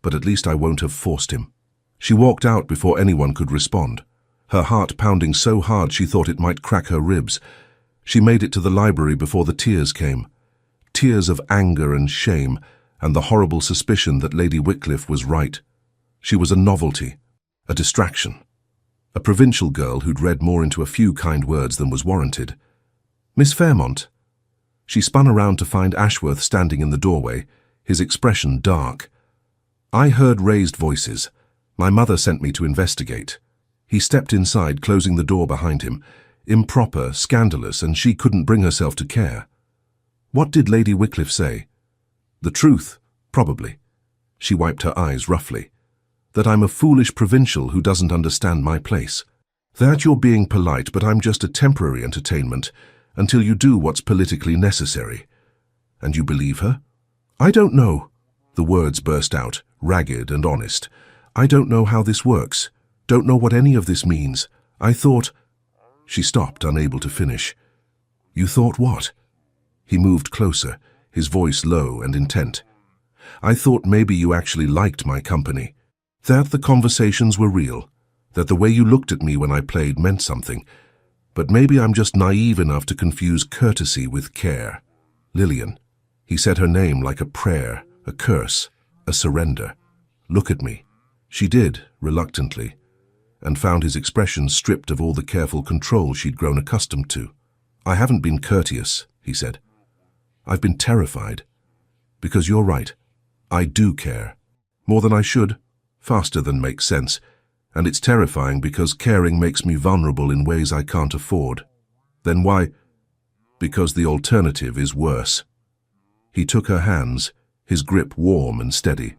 "but at least I won't have forced him." She walked out before anyone could respond, her heart pounding so hard she thought it might crack her ribs. She made it to the library before the tears came. Tears of anger and shame, and the horrible suspicion that Lady Wycliffe was right. She was a novelty, a distraction, a provincial girl who'd read more into a few kind words than was warranted. "Miss Fairmont?" She spun around to find Ashworth standing in the doorway, his expression dark. "I heard raised voices. My mother sent me to investigate." He stepped inside, closing the door behind him. Improper, scandalous, and she couldn't bring herself to care. What did Lady Wycliffe say? The truth, probably. She wiped her eyes roughly. That I'm a foolish provincial who doesn't understand my place. That you're being polite, but I'm just a temporary entertainment until you do what's politically necessary. And you believe her? "I don't know." The words burst out, ragged and honest. "I don't know how this works. Don't know what any of this means. I thought—" She stopped, unable to finish. "You thought what?" He moved closer, his voice low and intent. "I thought maybe you actually liked my company. That the conversations were real. That the way you looked at me when I played meant something. But maybe I'm just naive enough to confuse courtesy with care. Lillian." He said her name like a prayer, a curse, a surrender. "Look at me." She did, reluctantly, and found his expression stripped of all the careful control she'd grown accustomed to. "I haven't been courteous," he said. "I've been terrified. Because you're right. I do care. More than I should, faster than makes sense. And it's terrifying because caring makes me vulnerable in ways I can't afford. Then why? Because the alternative is worse." He took her hands, his grip warm and steady.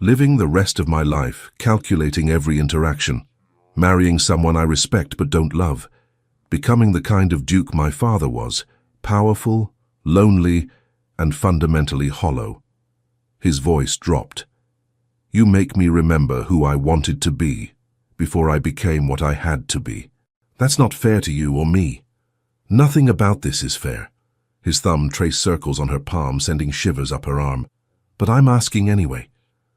"Living the rest of my life, calculating every interaction. Marrying someone I respect but don't love. Becoming the kind of duke my father was, powerful, lonely, and fundamentally hollow." His voice dropped. "You make me remember who I wanted to be before I became what I had to be. That's not fair to you or me. Nothing about this is fair." His thumb traced circles on her palm, sending shivers up her arm. "But I'm asking anyway.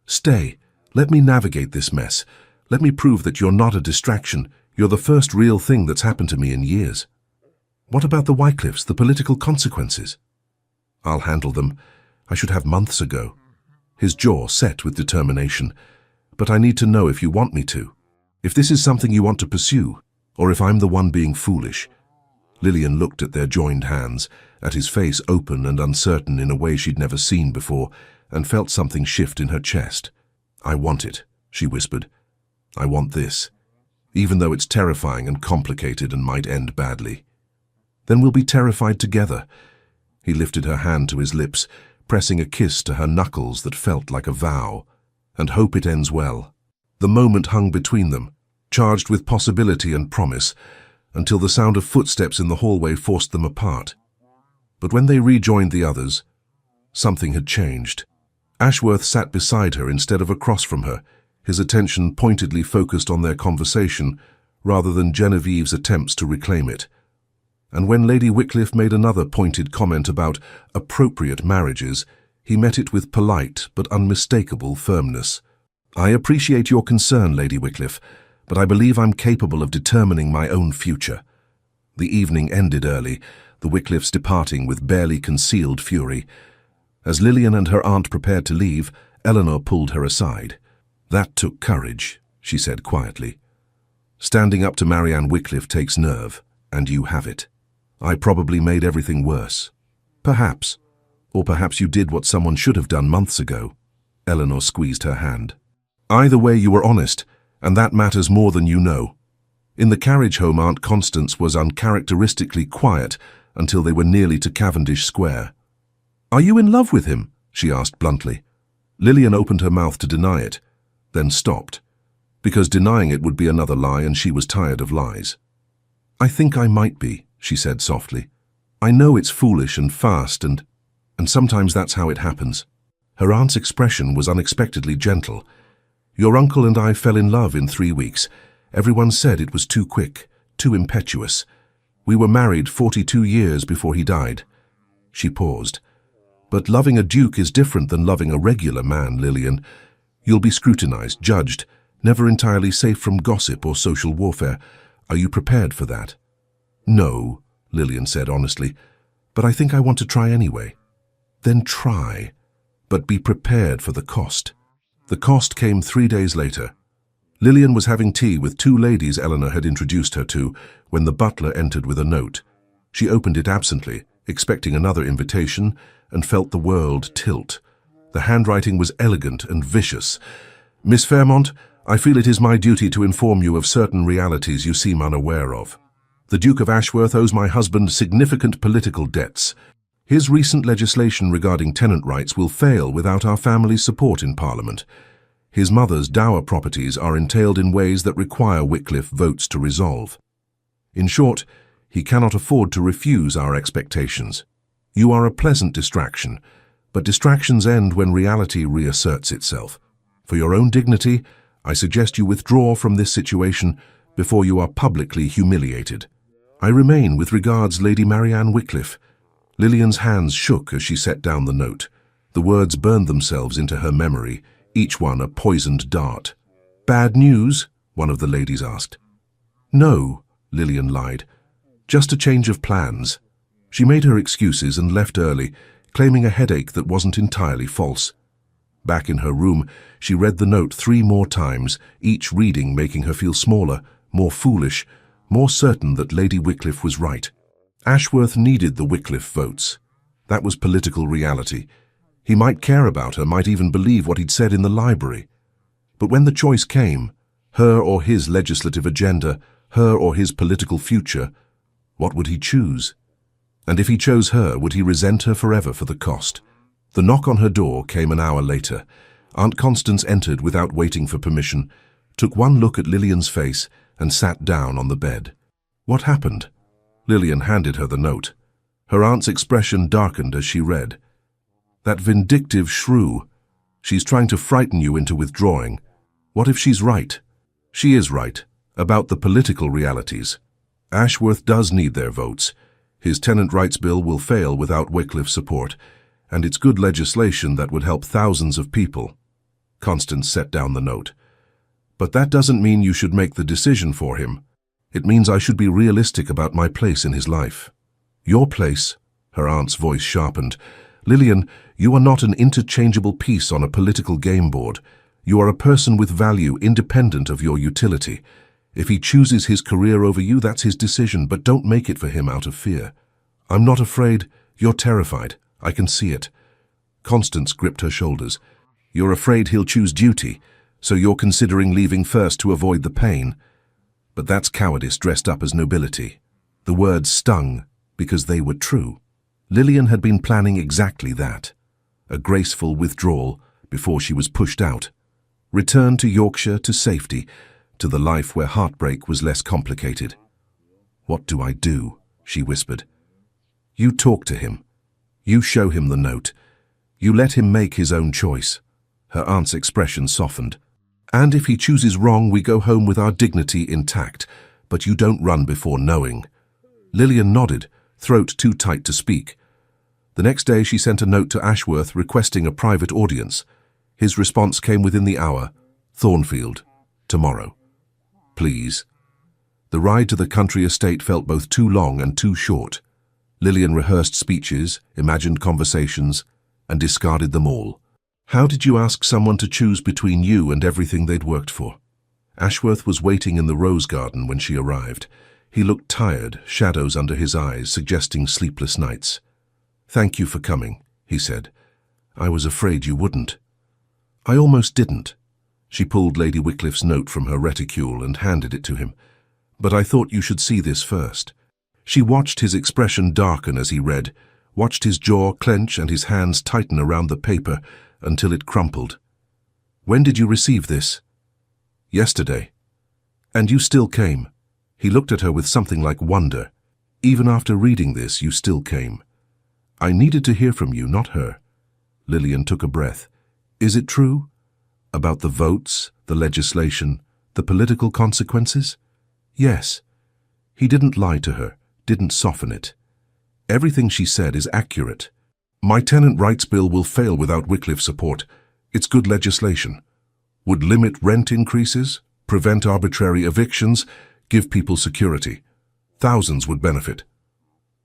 Stay. Let me navigate this mess. Let me prove that you're not a distraction. You're the first real thing that's happened to me in years." "What about the Wycliffes, the political consequences?" "I'll handle them. I should have months ago." His jaw set with determination. "But I need to know if you want me to. If this is something you want to pursue, or if I'm the one being foolish." Lillian looked at their joined hands, at his face open and uncertain in a way she'd never seen before, and felt something shift in her chest. "I want it," she whispered. "I want this, even though it's terrifying and complicated and might end badly." "Then we'll be terrified together." He lifted her hand to his lips, pressing a kiss to her knuckles that felt like a vow. "And hope it ends well." The moment hung between them, charged with possibility and promise, until the sound of footsteps in the hallway forced them apart. But when they rejoined the others, something had changed. Ashworth sat beside her instead of across from her, his attention pointedly focused on their conversation rather than Genevieve's attempts to reclaim it. And when Lady Wycliffe made another pointed comment about appropriate marriages, he met it with polite but unmistakable firmness. "I appreciate your concern, Lady Wycliffe, but I believe I'm capable of determining my own future." The evening ended early, the Wycliffes departing with barely concealed fury. As Lillian and her aunt prepared to leave, Eleanor pulled her aside. "That took courage," she said quietly. "Standing up to Marianne Wycliffe takes nerve, and you have it. I probably made everything worse. Perhaps. Or perhaps you did what someone should have done months ago." Eleanor squeezed her hand. "Either way, you were honest, and that matters more than you know." In the carriage home, Aunt Constance was uncharacteristically quiet until they were nearly to Cavendish Square. "Are you in love with him?" she asked bluntly. Lillian opened her mouth to deny it, then stopped, because denying it would be another lie and she was tired of lies. "I think I might be," she said softly. "I know it's foolish and fast and sometimes that's how it happens." Her aunt's expression was unexpectedly gentle. "Your uncle and I fell in love in 3 weeks. Everyone said it was too quick, too impetuous. We were married 42 years before he died." She paused. "But loving a duke is different than loving a regular man, Lillian. You'll be scrutinized, judged, never entirely safe from gossip or social warfare. Are you prepared for that?" "No," Lillian said honestly, "but I think I want to try anyway." "Then try, but be prepared for the cost." The cost came 3 days later. Lillian was having tea with 2 ladies Eleanor had introduced her to when the butler entered with a note. She opened it absently, expecting another invitation, and felt the world tilt. The handwriting was elegant and vicious. "Miss Fairmont, I feel it is my duty to inform you of certain realities you seem unaware of. The Duke of Ashworth owes my husband significant political debts. His recent legislation regarding tenant rights will fail without our family's support in Parliament. His mother's dower properties are entailed in ways that require Wycliffe votes to resolve. In short, he cannot afford to refuse our expectations. You are a pleasant distraction, but distractions end when reality reasserts itself. For your own dignity, I suggest you withdraw from this situation before you are publicly humiliated. I remain, with regards, Lady Marianne Wycliffe." Lillian's hands shook as she set down the note. The words burned themselves into her memory, each one a poisoned dart. "Bad news?" one of the ladies asked. "No," Lillian lied. "Just a change of plans." She made her excuses and left early, claiming a headache that wasn't entirely false. Back in her room, she read the note 3 more times, each reading making her feel smaller, more foolish, more certain that Lady Wycliffe was right. Ashworth needed the Wycliffe votes. That was political reality. He might care about her, might even believe what he'd said in the library. But when the choice came, her or his legislative agenda, her or his political future, what would he choose? And if he chose her, would he resent her forever for the cost? The knock on her door came an hour later. Aunt Constance entered without waiting for permission, took one look at Lillian's face, and sat down on the bed. "What happened?" Lillian handed her the note. Her aunt's expression darkened as she read. "That vindictive shrew. She's trying to frighten you into withdrawing. What if she's right?" "She is right, about the political realities. Ashworth does need their votes. His tenant rights bill will fail without Wycliffe's support, and it's good legislation that would help thousands of people." Constance set down the note. "But that doesn't mean you should make the decision for him. It means I should be realistic about my place in his life." "Your place?" Her aunt's voice sharpened. "Lillian, you are not an interchangeable piece on a political game board. You are a person with value independent of your utility. If he chooses his career over you, that's his decision, but don't make it for him out of fear. I'm not afraid. You're terrified. I can see it. Constance gripped her shoulders. You're afraid he'll choose duty, so you're considering leaving first to avoid the pain. But that's cowardice dressed up as nobility. The words stung because they were true. Lillian had been planning exactly that. A graceful withdrawal before she was pushed out. Return to Yorkshire, to safety, to the life where heartbreak was less complicated. What do I do? She whispered. You talk to him. You show him the note. You let him make his own choice. Her aunt's expression softened. And if he chooses wrong, we go home with our dignity intact, but you don't run before knowing. Lillian nodded, throat too tight to speak. The next day she sent a note to Ashworth requesting a private audience. His response came within the hour. Thornfield. Tomorrow. Please. The ride to the country estate felt both too long and too short. Lillian rehearsed speeches, imagined conversations, and discarded them all. How did you ask someone to choose between you and everything they'd worked for? Ashworth was waiting in the rose garden when she arrived. He looked tired, shadows under his eyes, suggesting sleepless nights. Thank you for coming, he said. I was afraid you wouldn't. I almost didn't. She pulled Lady Wycliffe's note from her reticule and handed it to him. But I thought you should see this first. She watched his expression darken as he read, watched his jaw clench and his hands tighten around the paper until it crumpled. When did you receive this? Yesterday. And you still came. He looked at her with something like wonder. Even after reading this, you still came. I needed to hear from you, not her. Lillian took a breath. Is it true? About the votes, the legislation, the political consequences? Yes. He didn't lie to her, didn't soften it. Everything she said is accurate. My tenant rights bill will fail without Wycliffe support. It's good legislation. Would limit rent increases, prevent arbitrary evictions, give people security. Thousands would benefit.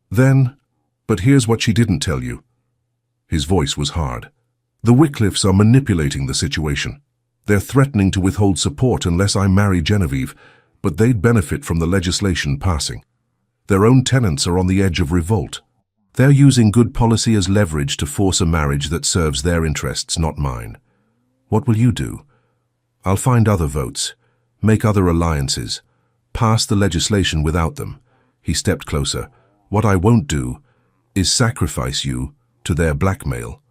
Then, but here's what she didn't tell you. His voice was hard. The Wycliffes are manipulating the situation. They're threatening to withhold support unless I marry Genevieve, but they'd benefit from the legislation passing. Their own tenants are on the edge of revolt. They're using good policy as leverage to force a marriage that serves their interests, not mine. What will you do? I'll find other votes, make other alliances, pass the legislation without them. He stepped closer. What I won't do is sacrifice you to their blackmail.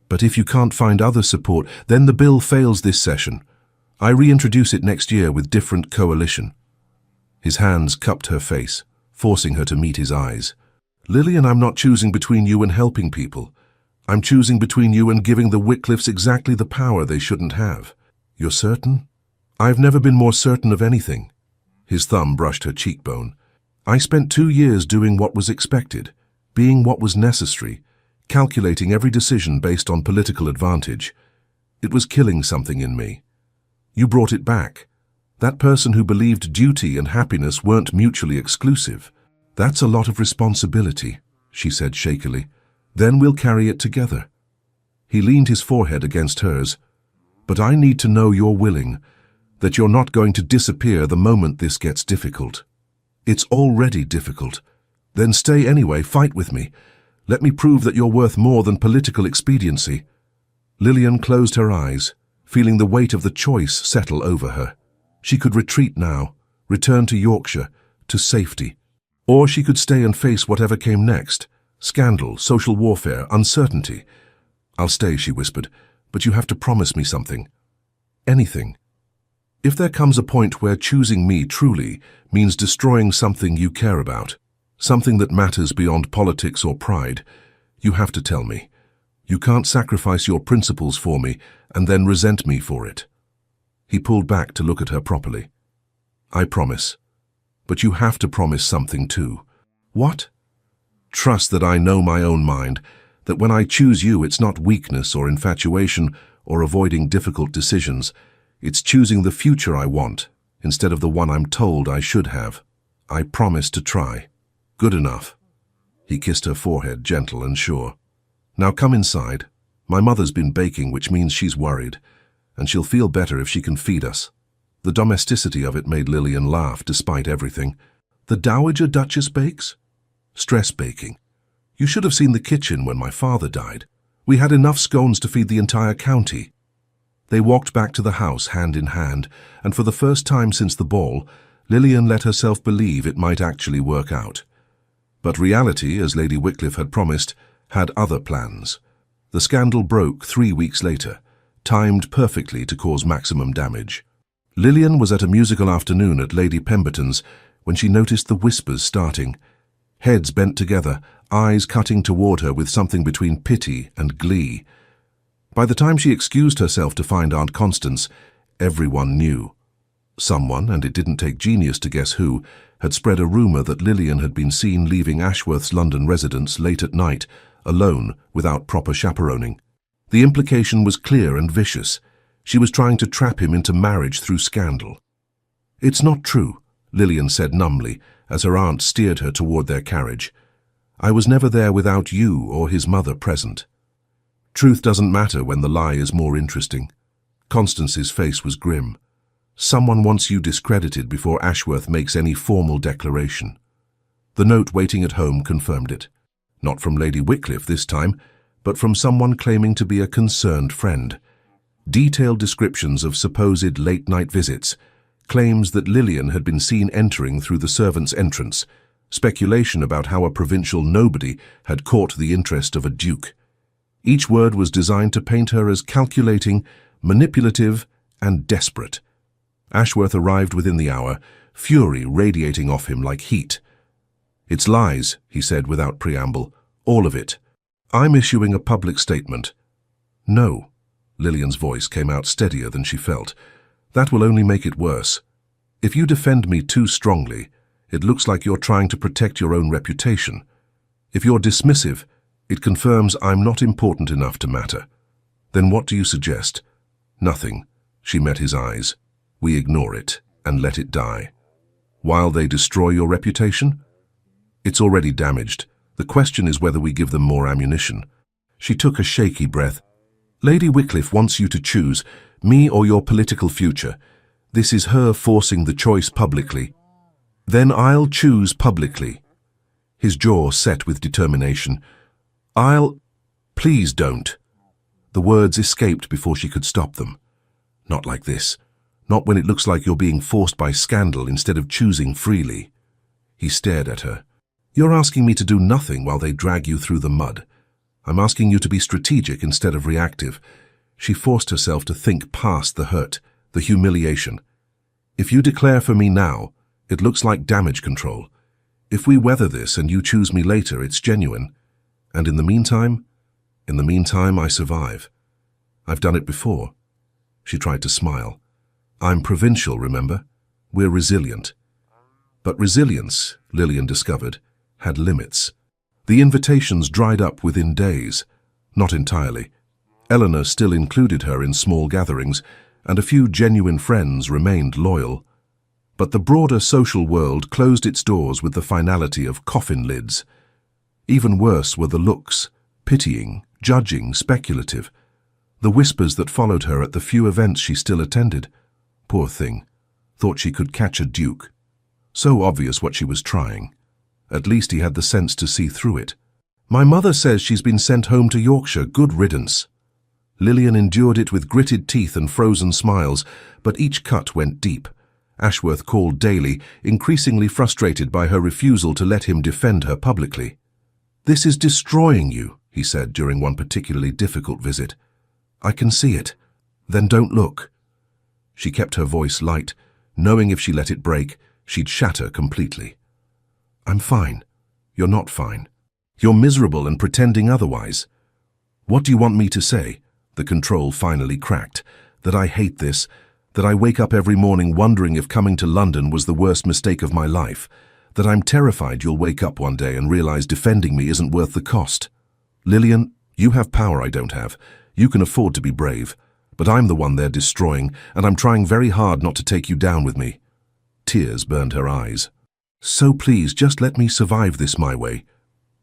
But if you can't find other support, then the bill fails this session. I reintroduce it next year with different coalition. His hands cupped her face, forcing her to meet his eyes. Lillian, I'm not choosing between you and helping people. I'm choosing between you and giving the Wycliffes exactly the power they shouldn't have. You're certain? I've never been more certain of anything. His thumb brushed her cheekbone. I spent 2 years doing what was expected, being what was necessary, calculating every decision based on political advantage. It was killing something in me. You brought it back. That person who believed duty and happiness weren't mutually exclusive. That's a lot of responsibility, she said shakily. Then we'll carry it together. He leaned his forehead against hers. But I need to know you're willing, that you're not going to disappear the moment this gets difficult. It's already difficult. Then stay anyway, fight with me. Let me prove that you're worth more than political expediency. Lillian closed her eyes, feeling the weight of the choice settle over her. She could retreat now, return to Yorkshire, to safety. Or she could stay and face whatever came next. Scandal, social warfare, uncertainty. I'll stay, she whispered, but you have to promise me something. Anything. If there comes a point where choosing me truly means destroying something you care about, something that matters beyond politics or pride, you have to tell me. You can't sacrifice your principles for me and then resent me for it. He pulled back to look at her properly. I promise. But you have to promise something too. What? Trust that I know my own mind, that when I choose you, it's not weakness or infatuation or avoiding difficult decisions. It's choosing the future I want instead of the one I'm told I should have. I promise to try. Good enough. He kissed her forehead, gentle and sure. Now come inside. My mother's been baking, which means she's worried, and she'll feel better if she can feed us. The domesticity of it made Lillian laugh despite everything. The Dowager Duchess bakes? Stress baking. You should have seen the kitchen when my father died. We had enough scones to feed the entire county. They walked back to the house hand in hand, and for the first time since the ball, Lillian let herself believe it might actually work out. But reality, as Lady Wycliffe had promised, had other plans. The scandal broke 3 weeks later, timed perfectly to cause maximum damage. Lillian was at a musical afternoon at Lady Pemberton's when she noticed the whispers starting. Heads bent together, eyes cutting toward her with something between pity and glee. By the time she excused herself to find Aunt Constance, everyone knew. Someone, and it didn't take genius to guess who, had spread a rumour that Lillian had been seen leaving Ashworth's London residence late at night, alone, without proper chaperoning. The implication was clear and vicious. She was trying to trap him into marriage through scandal. "It's not true," Lillian said numbly, as her aunt steered her toward their carriage. "I was never there without you or his mother present." Truth doesn't matter when the lie is more interesting. Constance's face was grim. Someone wants you discredited before Ashworth makes any formal declaration. The note waiting at home confirmed it. Not from Lady Wycliffe this time, but from someone claiming to be a concerned friend. Detailed descriptions of supposed late-night visits, claims that Lillian had been seen entering through the servants' entrance, speculation about how a provincial nobody had caught the interest of a duke. Each word was designed to paint her as calculating, manipulative, and desperate. Ashworth arrived within the hour, fury radiating off him like heat. "It's lies," he said without preamble. "All of it. I'm issuing a public statement." "No." Lillian's voice came out steadier than she felt. "That will only make it worse. If you defend me too strongly, it looks like you're trying to protect your own reputation. If you're dismissive, it confirms I'm not important enough to matter. Then what do you suggest?" "Nothing." She met his eyes. "We ignore it and let it die. While they destroy your reputation? It's already damaged. The question is whether we give them more ammunition." She took a shaky breath. "Lady Wycliffe wants you to choose, me or your political future. This is her forcing the choice publicly." "Then I'll choose publicly." His jaw set with determination. Please don't." The words escaped before she could stop them. "Not like this. Not when it looks like you're being forced by scandal instead of choosing freely." He stared at her. "You're asking me to do nothing while they drag you through the mud. I'm asking you to be strategic instead of reactive." She forced herself to think past the hurt, the humiliation. "If you declare for me now, it looks like damage control. If we weather this and you choose me later, it's genuine. And in the meantime, I survive. I've done it before." She tried to smile. "I'm provincial, remember? We're resilient." But resilience, Lillian discovered, had limits. The invitations dried up within days. Not entirely. Eleanor still included her in small gatherings, and a few genuine friends remained loyal. But the broader social world closed its doors with the finality of coffin lids. Even worse were the looks, pitying, judging, speculative. The whispers that followed her at the few events she still attended. Poor thing. Thought she could catch a duke. So obvious what she was trying. At least he had the sense to see through it. "My mother says she's been sent home to Yorkshire. Good riddance." Lillian endured it with gritted teeth and frozen smiles, but each cut went deep. Ashworth called daily, increasingly frustrated by her refusal to let him defend her publicly. "This is destroying you," he said during one particularly difficult visit. "I can see it. Then don't look." She kept her voice light, knowing if she let it break, she'd shatter completely. "I'm fine. You're not fine. You're miserable and pretending otherwise." "What do you want me to say?" The control finally cracked. "That I hate this, that I wake up every morning wondering if coming to London was the worst mistake of my life, that I'm terrified you'll wake up one day and realize defending me isn't worth the cost. Lillian, you have power I don't have. You can afford to be brave. But I'm the one they're destroying, and I'm trying very hard not to take you down with me." Tears burned her eyes. "So please, just let me survive this my way."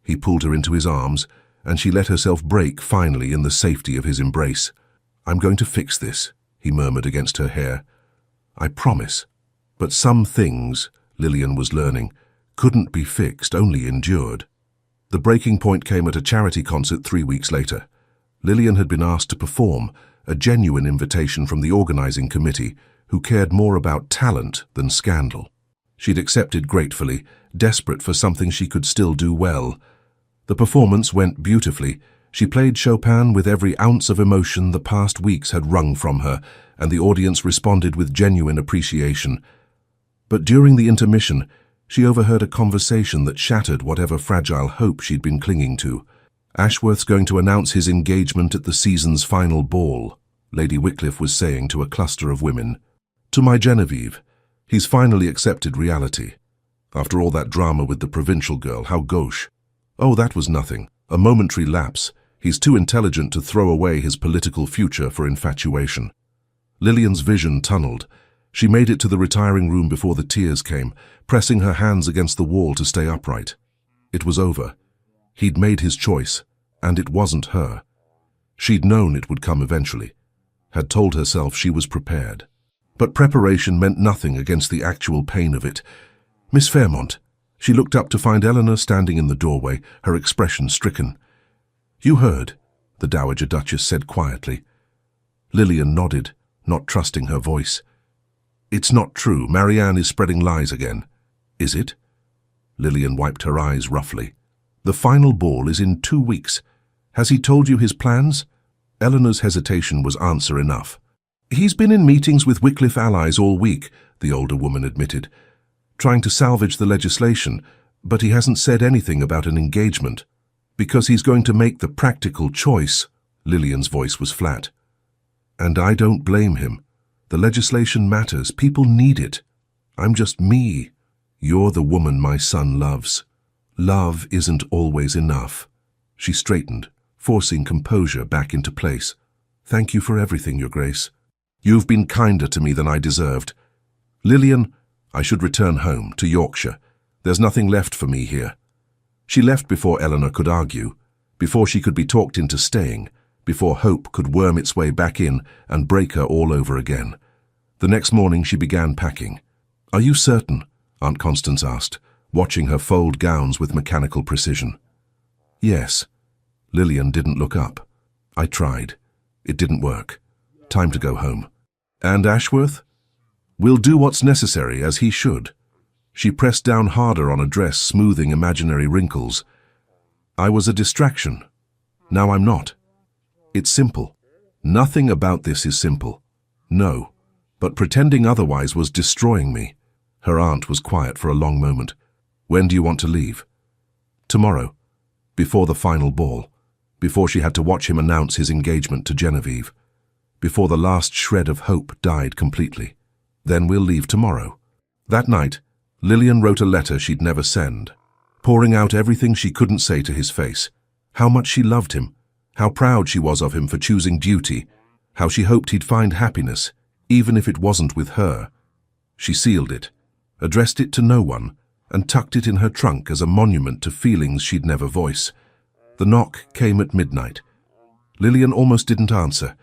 He pulled her into his arms, and she let herself break finally in the safety of his embrace. "I'm going to fix this," he murmured against her hair. I promise. But some things, Lillian was learning, couldn't be fixed, only endured. The breaking point came at a charity concert 3 weeks later. Lillian had been asked to perform, a genuine invitation from the organizing committee, who cared more about talent than scandal. She'd accepted gratefully, desperate for something she could still do well. The performance went beautifully. She played Chopin with every ounce of emotion the past weeks had wrung from her, and the audience responded with genuine appreciation. But during the intermission, she overheard a conversation that shattered whatever fragile hope she'd been clinging to. "Ashworth's going to announce his engagement at the season's final ball," Lady Wycliffe was saying to a cluster of women. "To my Genevieve. He's finally accepted reality. After all that drama with the provincial girl, how gauche. Oh, that was nothing. A momentary lapse. He's too intelligent to throw away his political future for infatuation." Lillian's vision tunneled. She made it to the retiring room before the tears came, pressing her hands against the wall to stay upright. It was over. He'd made his choice, and it wasn't her. She'd known it would come eventually, had told herself she was prepared. But preparation meant nothing against the actual pain of it. "Miss Fairmont." She looked up to find Eleanor standing in the doorway, her expression stricken. "You heard," the Dowager Duchess said quietly. Lillian nodded, not trusting her voice. "It's not true. Marianne is spreading lies again." "Is it?" Lillian wiped her eyes roughly. "The final ball is in 2 weeks. Has he told you his plans?" Eleanor's hesitation was answer enough. "He's been in meetings with Wycliffe allies all week," the older woman admitted, "trying to salvage the legislation, but he hasn't said anything about an engagement. Because he's going to make the practical choice." Lillian's voice was flat. "And I don't blame him. The legislation matters. People need it. I'm just me. You're the woman my son loves. Love isn't always enough." She straightened, forcing composure back into place. "Thank you for everything, Your Grace. You've been kinder to me than I deserved. Lillian, I should return home, to Yorkshire. There's nothing left for me here." She left before Eleanor could argue, before she could be talked into staying, before hope could worm its way back in and break her all over again. The next morning she began packing. "Are you certain?" Aunt Constance asked, watching her fold gowns with mechanical precision. "Yes." Lillian didn't look up. "I tried. It didn't work. Time to go home." "And Ashworth?" "We'll do what's necessary, as he should." She pressed down harder on a dress, smoothing imaginary wrinkles. "I was a distraction. Now I'm not. It's simple. Nothing about this is simple. No. But pretending otherwise was destroying me." Her aunt was quiet for a long moment. "When do you want to leave?" "Tomorrow. Before the final ball. Before she had to watch him announce his engagement to Genevieve. Before the last shred of hope died completely. Then we'll leave tomorrow." That night, Lillian wrote a letter she'd never send, pouring out everything she couldn't say to his face. How much she loved him, how proud she was of him for choosing duty, how she hoped he'd find happiness, even if it wasn't with her. She sealed it, addressed it to no one, and tucked it in her trunk as a monument to feelings she'd never voice. The knock came at midnight. Lillian almost didn't answer.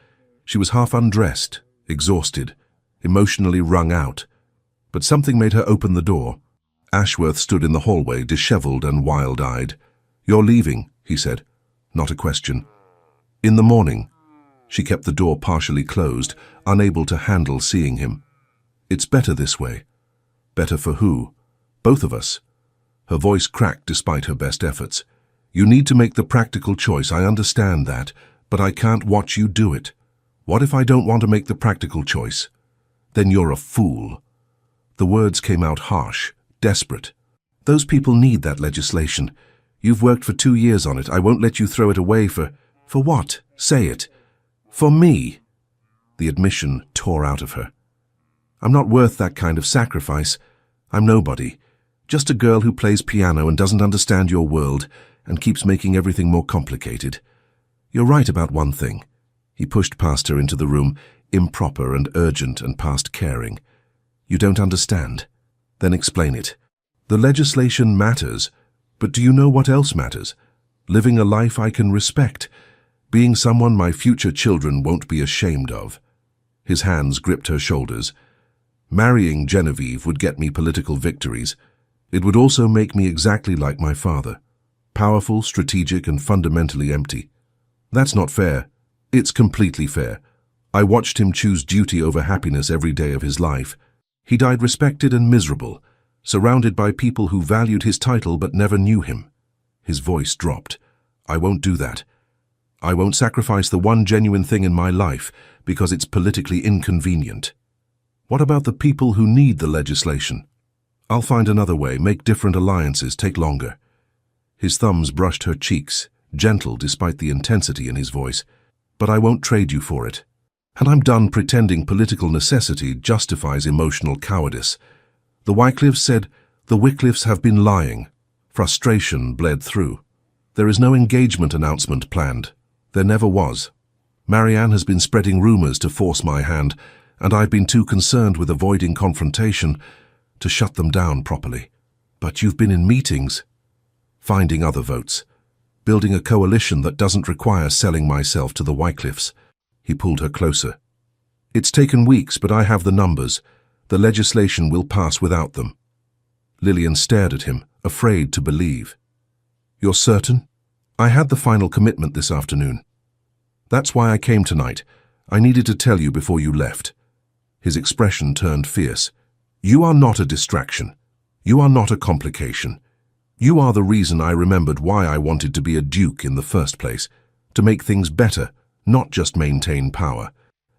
She was half undressed, exhausted, emotionally wrung out. But something made her open the door. Ashworth stood in the hallway, disheveled and wild-eyed. "You're leaving," he said. Not a question. "In the morning." She kept the door partially closed, unable to handle seeing him. "It's better this way." "Better for who?" "Both of us." Her voice cracked despite her best efforts. "You need to make the practical choice, I understand that, but I can't watch you do it. What if I don't want to make the practical choice?" "Then you're a fool." The words came out harsh, desperate. "Those people need that legislation. You've worked for 2 years on it. I won't let you throw it away for what? Say it." "For me." The admission tore out of her. "I'm not worth that kind of sacrifice. I'm nobody. Just a girl who plays piano and doesn't understand your world and keeps making everything more complicated. You're right about one thing." He pushed past her into the room, improper and urgent and past caring. "You don't understand. Then explain it. The legislation matters, but do you know what else matters? Living a life I can respect. Being someone my future children won't be ashamed of." His hands gripped her shoulders. Marrying Genevieve would get me political victories. It would also make me exactly like my father. Powerful, strategic, and fundamentally empty. That's not fair. It's completely fair. I watched him choose duty over happiness every day of his life. He died respected and miserable, surrounded by people who valued his title but never knew him. His voice dropped. I won't do that. I won't sacrifice the one genuine thing in my life because it's politically inconvenient. What about the people who need the legislation? I'll find another way, make different alliances, take longer. His thumbs brushed her cheeks, gentle despite the intensity in his voice. But I won't trade you for it. And I'm done pretending political necessity justifies emotional cowardice. The Wycliffes said, the Wycliffes have been lying. Frustration bled through. There is no engagement announcement planned. There never was. Marianne has been spreading rumors to force my hand, and I've been too concerned with avoiding confrontation to shut them down properly. But you've been in meetings, finding other votes, building a coalition that doesn't require selling myself to the Wycliffes. He pulled her closer. It's taken weeks, but I have the numbers. The legislation will pass without them. Lillian stared at him, afraid to believe. You're certain? I had the final commitment this afternoon. That's why I came tonight. I needed to tell you before you left. His expression turned fierce. You are not a distraction. You are not a complication. You are the reason I remembered why I wanted to be a duke in the first place, to make things better, not just maintain power.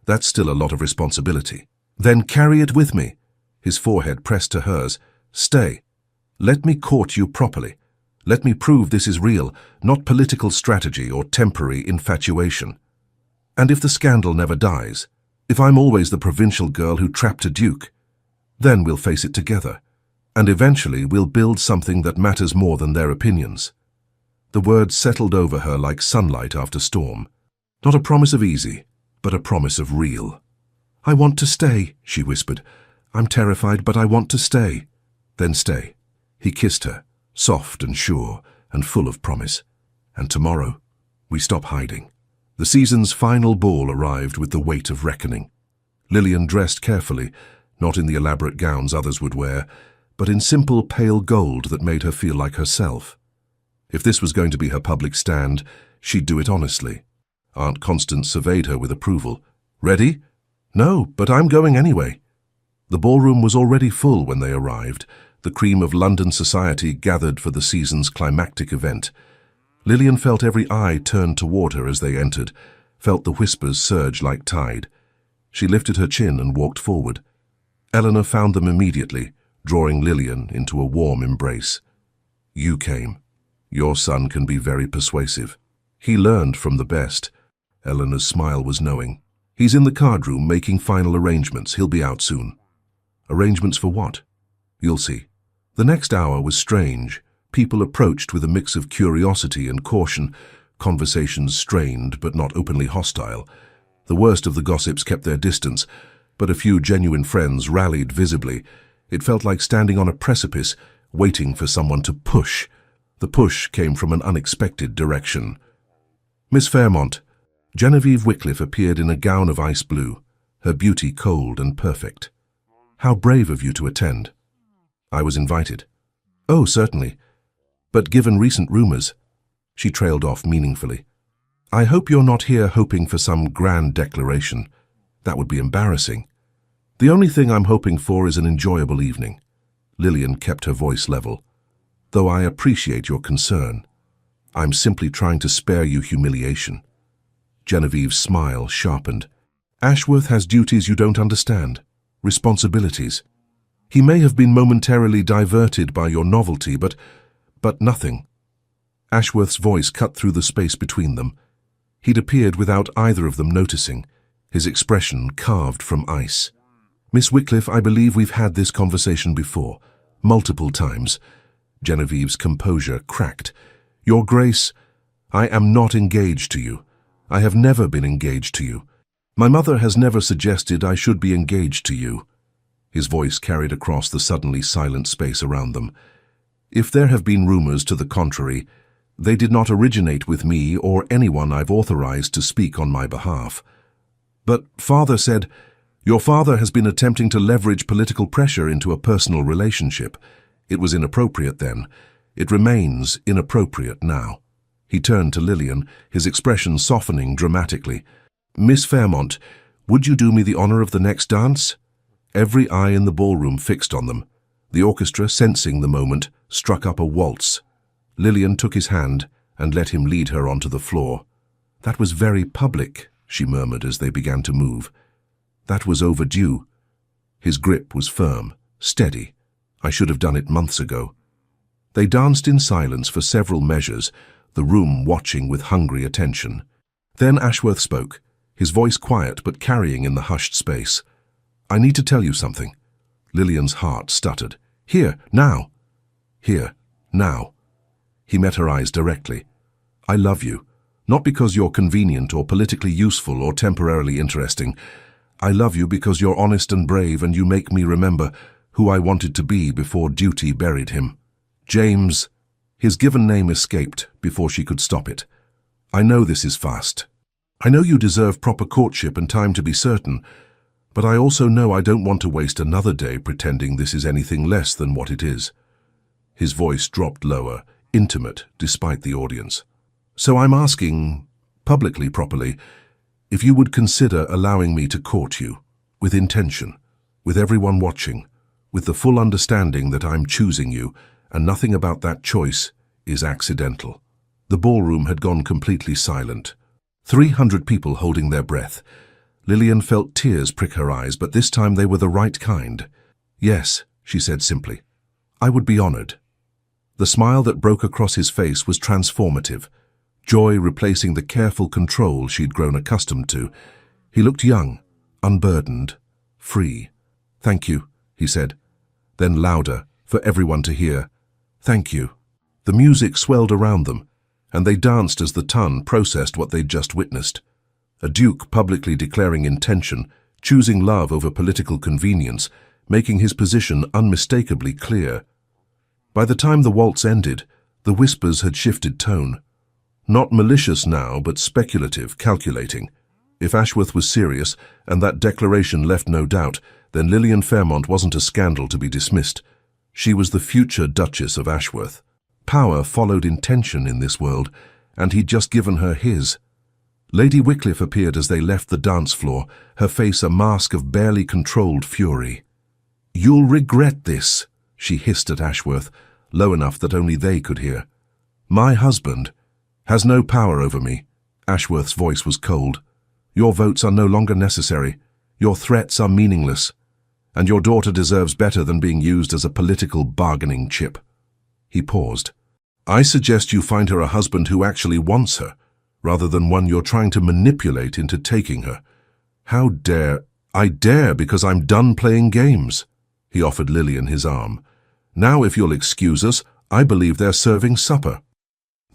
That's still a lot of responsibility. Then carry it with me. His forehead pressed to hers. Stay. Let me court you properly. Let me prove this is real, not political strategy or temporary infatuation. And if the scandal never dies, if I'm always the provincial girl who trapped a duke, then we'll face it together. And eventually we'll build something that matters more than their opinions. The words settled over her like sunlight after storm. Not a promise of easy, but a promise of real. I want to stay, she whispered. I'm terrified, but I want to stay. Then stay. He kissed her, soft and sure and full of promise. And tomorrow, we stop hiding. The season's final ball arrived with the weight of reckoning. Lillian dressed carefully, not in the elaborate gowns others would wear, but in simple pale gold that made her feel like herself. If this was going to be her public stand, she'd do it honestly. Aunt Constance surveyed her with approval. Ready? No, but I'm going anyway. The ballroom was already full when they arrived. The cream of London society gathered for the season's climactic event. Lillian felt every eye turned toward her as they entered, felt the whispers surge like tide. She lifted her chin and walked forward. Eleanor found them immediately, drawing Lillian into a warm embrace. You came. Your son can be very persuasive. He learned from the best. Eleanor's smile was knowing. He's in the card room making final arrangements. He'll be out soon. Arrangements for what? You'll see. The next hour was strange. People approached with a mix of curiosity and caution, conversations strained but not openly hostile. The worst of the gossips kept their distance, but a few genuine friends rallied visibly. It felt like standing on a precipice, waiting for someone to push. The push came from an unexpected direction. Miss Fairmont. Genevieve Wycliffe appeared in a gown of ice blue, her beauty cold and perfect. How brave of you to attend. I was invited. Oh, certainly. But given recent rumors, she trailed off meaningfully. I hope you're not here hoping for some grand declaration. That would be embarrassing. The only thing I'm hoping for is an enjoyable evening. Lillian kept her voice level. Though I appreciate your concern, I'm simply trying to spare you humiliation. Genevieve's smile sharpened. Ashworth has duties you don't understand. Responsibilities. He may have been momentarily diverted by your novelty, but nothing. Ashworth's voice cut through the space between them. He'd appeared without either of them noticing, his expression carved from ice. Miss Wycliffe, I believe we've had this conversation before, multiple times. Genevieve's composure cracked. Your Grace, I am not engaged to you. I have never been engaged to you. My mother has never suggested I should be engaged to you. His voice carried across the suddenly silent space around them. If there have been rumors to the contrary, they did not originate with me or anyone I've authorized to speak on my behalf. But Father said, Your father has been attempting to leverage political pressure into a personal relationship. It was inappropriate then. It remains inappropriate now. He turned to Lillian, his expression softening dramatically. Miss Fairmont, would you do me the honor of the next dance? Every eye in the ballroom fixed on them. The orchestra, sensing the moment, struck up a waltz. Lillian took his hand and let him lead her onto the floor. That was very public, she murmured as they began to move. That was overdue. His grip was firm, steady. I should have done it months ago. They danced in silence for several measures, the room watching with hungry attention. Then Ashworth spoke, his voice quiet but carrying in the hushed space. I need to tell you something. Lillian's heart stuttered. Here, now. Here, now. He met her eyes directly. I love you, not because you're convenient or politically useful or temporarily interesting. I love you because you're honest and brave, and you make me remember who I wanted to be before duty buried him. James. His given name escaped before she could stop it. I know this is fast. I know you deserve proper courtship and time to be certain, but I also know I don't want to waste another day pretending this is anything less than what it is. His voice dropped lower, intimate despite the audience. So I'm asking, publicly properly, if you would consider allowing me to court you, with intention, with everyone watching, with the full understanding that I'm choosing you, and nothing about that choice is accidental. The ballroom had gone completely silent. 300 people holding their breath. Lillian felt tears prick her eyes, but this time they were the right kind. Yes, she said simply. I would be honored. The smile that broke across his face was transformative, joy replacing the careful control she'd grown accustomed to. He looked young, unburdened, free. Thank you, he said. Then louder, for everyone to hear. Thank you. The music swelled around them, and they danced as the ton processed what they'd just witnessed. A duke publicly declaring intention, choosing love over political convenience, making his position unmistakably clear. By the time the waltz ended, the whispers had shifted tone. Not malicious now, but speculative, calculating. If Ashworth was serious, and that declaration left no doubt, then Lillian Fairmont wasn't a scandal to be dismissed. She was the future Duchess of Ashworth. Power followed intention in this world, and he'd just given her his. Lady Wycliffe appeared as they left the dance floor, her face a mask of barely controlled fury. You'll regret this, she hissed at Ashworth, low enough that only they could hear. My husband has no power over me. Ashworth's voice was cold. Your votes are no longer necessary. Your threats are meaningless. And your daughter deserves better than being used as a political bargaining chip. He paused. I suggest you find her a husband who actually wants her, rather than one you're trying to manipulate into taking her. How dare... I dare because I'm done playing games. He offered Lillian his arm. Now, if you'll excuse us, I believe they're serving supper.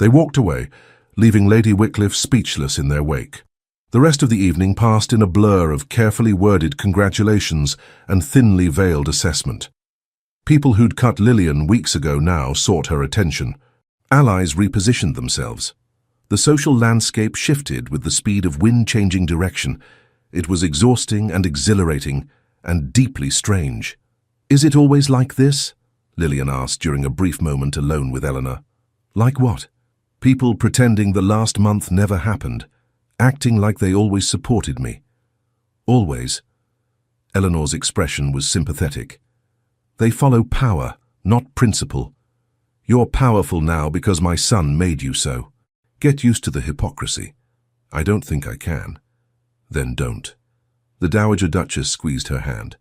They walked away, leaving Lady Wycliffe speechless in their wake. The rest of the evening passed in a blur of carefully worded congratulations and thinly veiled assessment. People who'd cut Lillian weeks ago now sought her attention. Allies repositioned themselves. The social landscape shifted with the speed of wind changing direction. It was exhausting and exhilarating, and deeply strange. Is it always like this? Lillian asked during a brief moment alone with Eleanor. Like what? People pretending the last month never happened, acting like they always supported me. Always. Eleanor's expression was sympathetic. They follow power, not principle. You're powerful now because my son made you so. Get used to the hypocrisy. I don't think I can. Then don't. The Dowager Duchess squeezed her hand.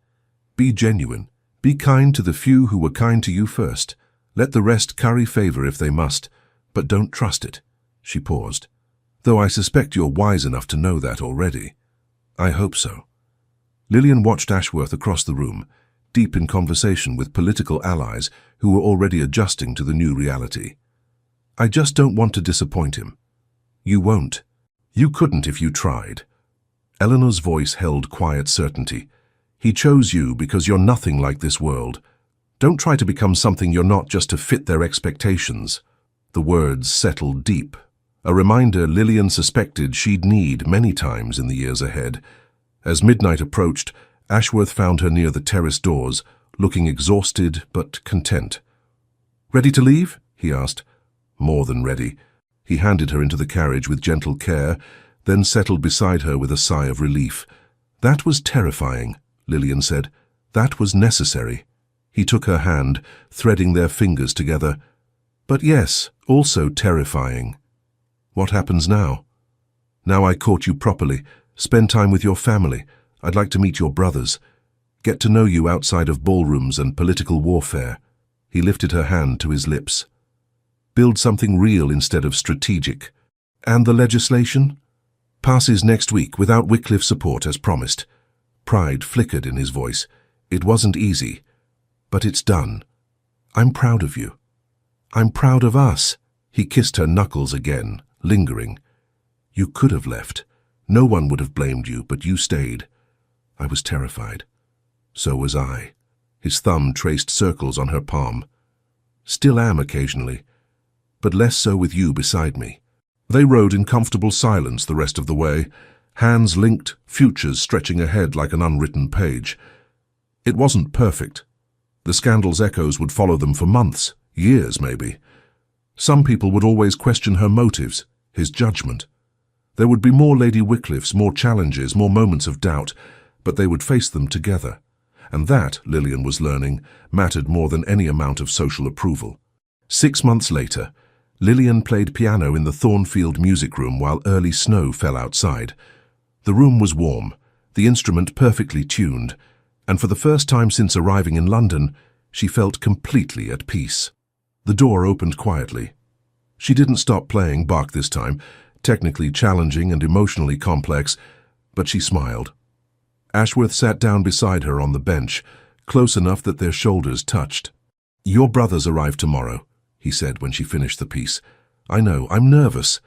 Be genuine. Be kind to the few who were kind to you first. Let the rest curry favor if they must, but don't trust it. She paused. Though I suspect you're wise enough to know that already. I hope so. Lillian watched Ashworth across the room, deep in conversation with political allies who were already adjusting to the new reality. I just don't want to disappoint him. You won't. You couldn't if you tried. Eleanor's voice held quiet certainty. He chose you because you're nothing like this world. Don't try to become something you're not just to fit their expectations. The words settled deep, a reminder Lillian suspected she'd need many times in the years ahead. As midnight approached, Ashworth found her near the terrace doors, looking exhausted but content. "Ready to leave?" he asked. More than ready. He handed her into the carriage with gentle care, then settled beside her with a sigh of relief. "That was terrifying," Lillian said. "That was necessary." He took her hand, threading their fingers together. "But yes, also terrifying. What happens now?" "Now I caught you properly. Spend time with your family. I'd like to meet your brothers. Get to know you outside of ballrooms and political warfare." He lifted her hand to his lips. "Build something real instead of strategic. And the legislation?" "Passes next week without Wycliffe's support as promised." Pride flickered in his voice. "It wasn't easy, but it's done. I'm proud of you. I'm proud of us." He kissed her knuckles again, lingering. "You could have left. No one would have blamed you, but you stayed. I was terrified. So was I." His thumb traced circles on her palm. "Still am occasionally, but less so with you beside me." They rode in comfortable silence the rest of the way, hands linked, futures stretching ahead like an unwritten page. It wasn't perfect. The scandal's echoes would follow them for months, years maybe. Some people would always question her motives, his judgment. There would be more Lady Wycliffes, more challenges, more moments of doubt, but they would face them together. And that, Lillian was learning, mattered more than any amount of social approval. 6 months later, Lillian played piano in the Thornfield music room while early snow fell outside. The room was warm, the instrument perfectly tuned, and for the first time since arriving in London, she felt completely at peace. The door opened quietly. She didn't stop playing Bach this time, technically challenging and emotionally complex, but she smiled. Ashworth sat down beside her on the bench, close enough that their shoulders touched. "Your brothers arrive tomorrow," he said when she finished the piece. "I know, I'm nervous.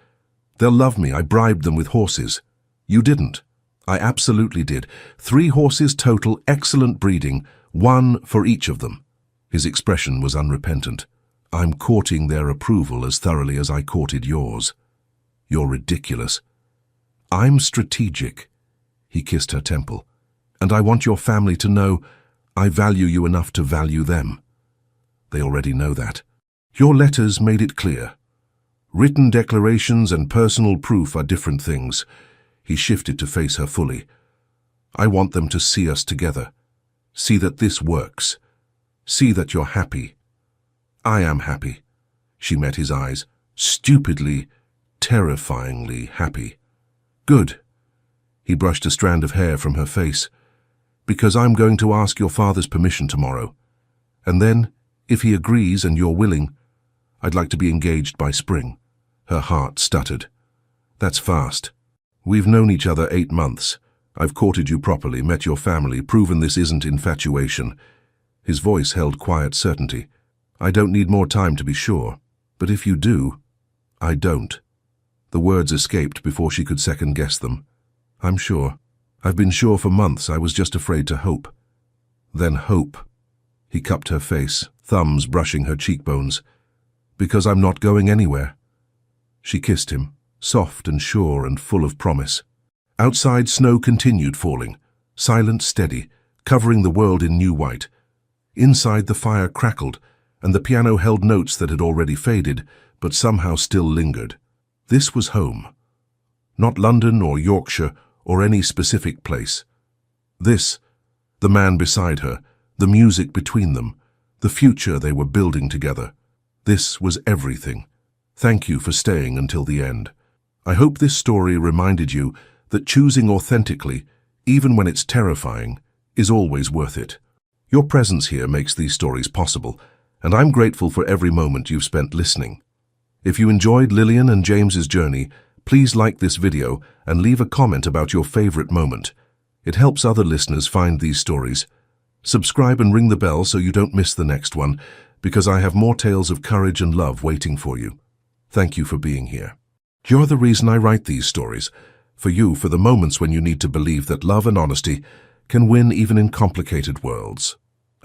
They'll love me. I bribed them with horses. You didn't." "I absolutely did. 3 horses total, excellent breeding, 1 for each of them." His expression was unrepentant. "I'm courting their approval as thoroughly as I courted yours." "You're ridiculous." "I'm strategic." He kissed her temple. "And I want your family to know I value you enough to value them." "They already know that." "Your letters made it clear. Written declarations and personal proof are different things." He shifted to face her fully. "I want them to see us together. See that this works. See that you're happy." "I am happy." She met his eyes. Stupidly, terrifyingly happy. "Good." He brushed a strand of hair from her face. "Because I'm going to ask your father's permission tomorrow. And then, if he agrees and you're willing, I'd like to be engaged by spring." Her heart stuttered. "That's fast. We've known each other 8 months. I've courted you properly, met your family, proven this isn't infatuation." His voice held quiet certainty. "I don't need more time to be sure. But if you do, I don't." The words escaped before she could second-guess them. "I'm sure. I've been sure for months. I was just afraid to hope." "Then hope." He cupped her face, thumbs brushing her cheekbones. "Because I'm not going anywhere." She kissed him, soft and sure and full of promise. Outside, snow continued falling, silent, steady, covering the world in new white. Inside, the fire crackled, and the piano held notes that had already faded, but somehow still lingered. This was home. Not London or Yorkshire or any specific place. This, the man beside her, the music between them, the future they were building together. This was everything. Thank you for staying until the end. I hope this story reminded you that choosing authentically, even when it's terrifying, is always worth it. Your presence here makes these stories possible, and I'm grateful for every moment you've spent listening. If you enjoyed Lillian and James's journey, please like this video and leave a comment about your favorite moment. It helps other listeners find these stories. Subscribe and ring the bell so you don't miss the next one, because I have more tales of courage and love waiting for you. Thank you for being here. You're the reason I write these stories. For you, for the moments when you need to believe that love and honesty can win even in complicated worlds.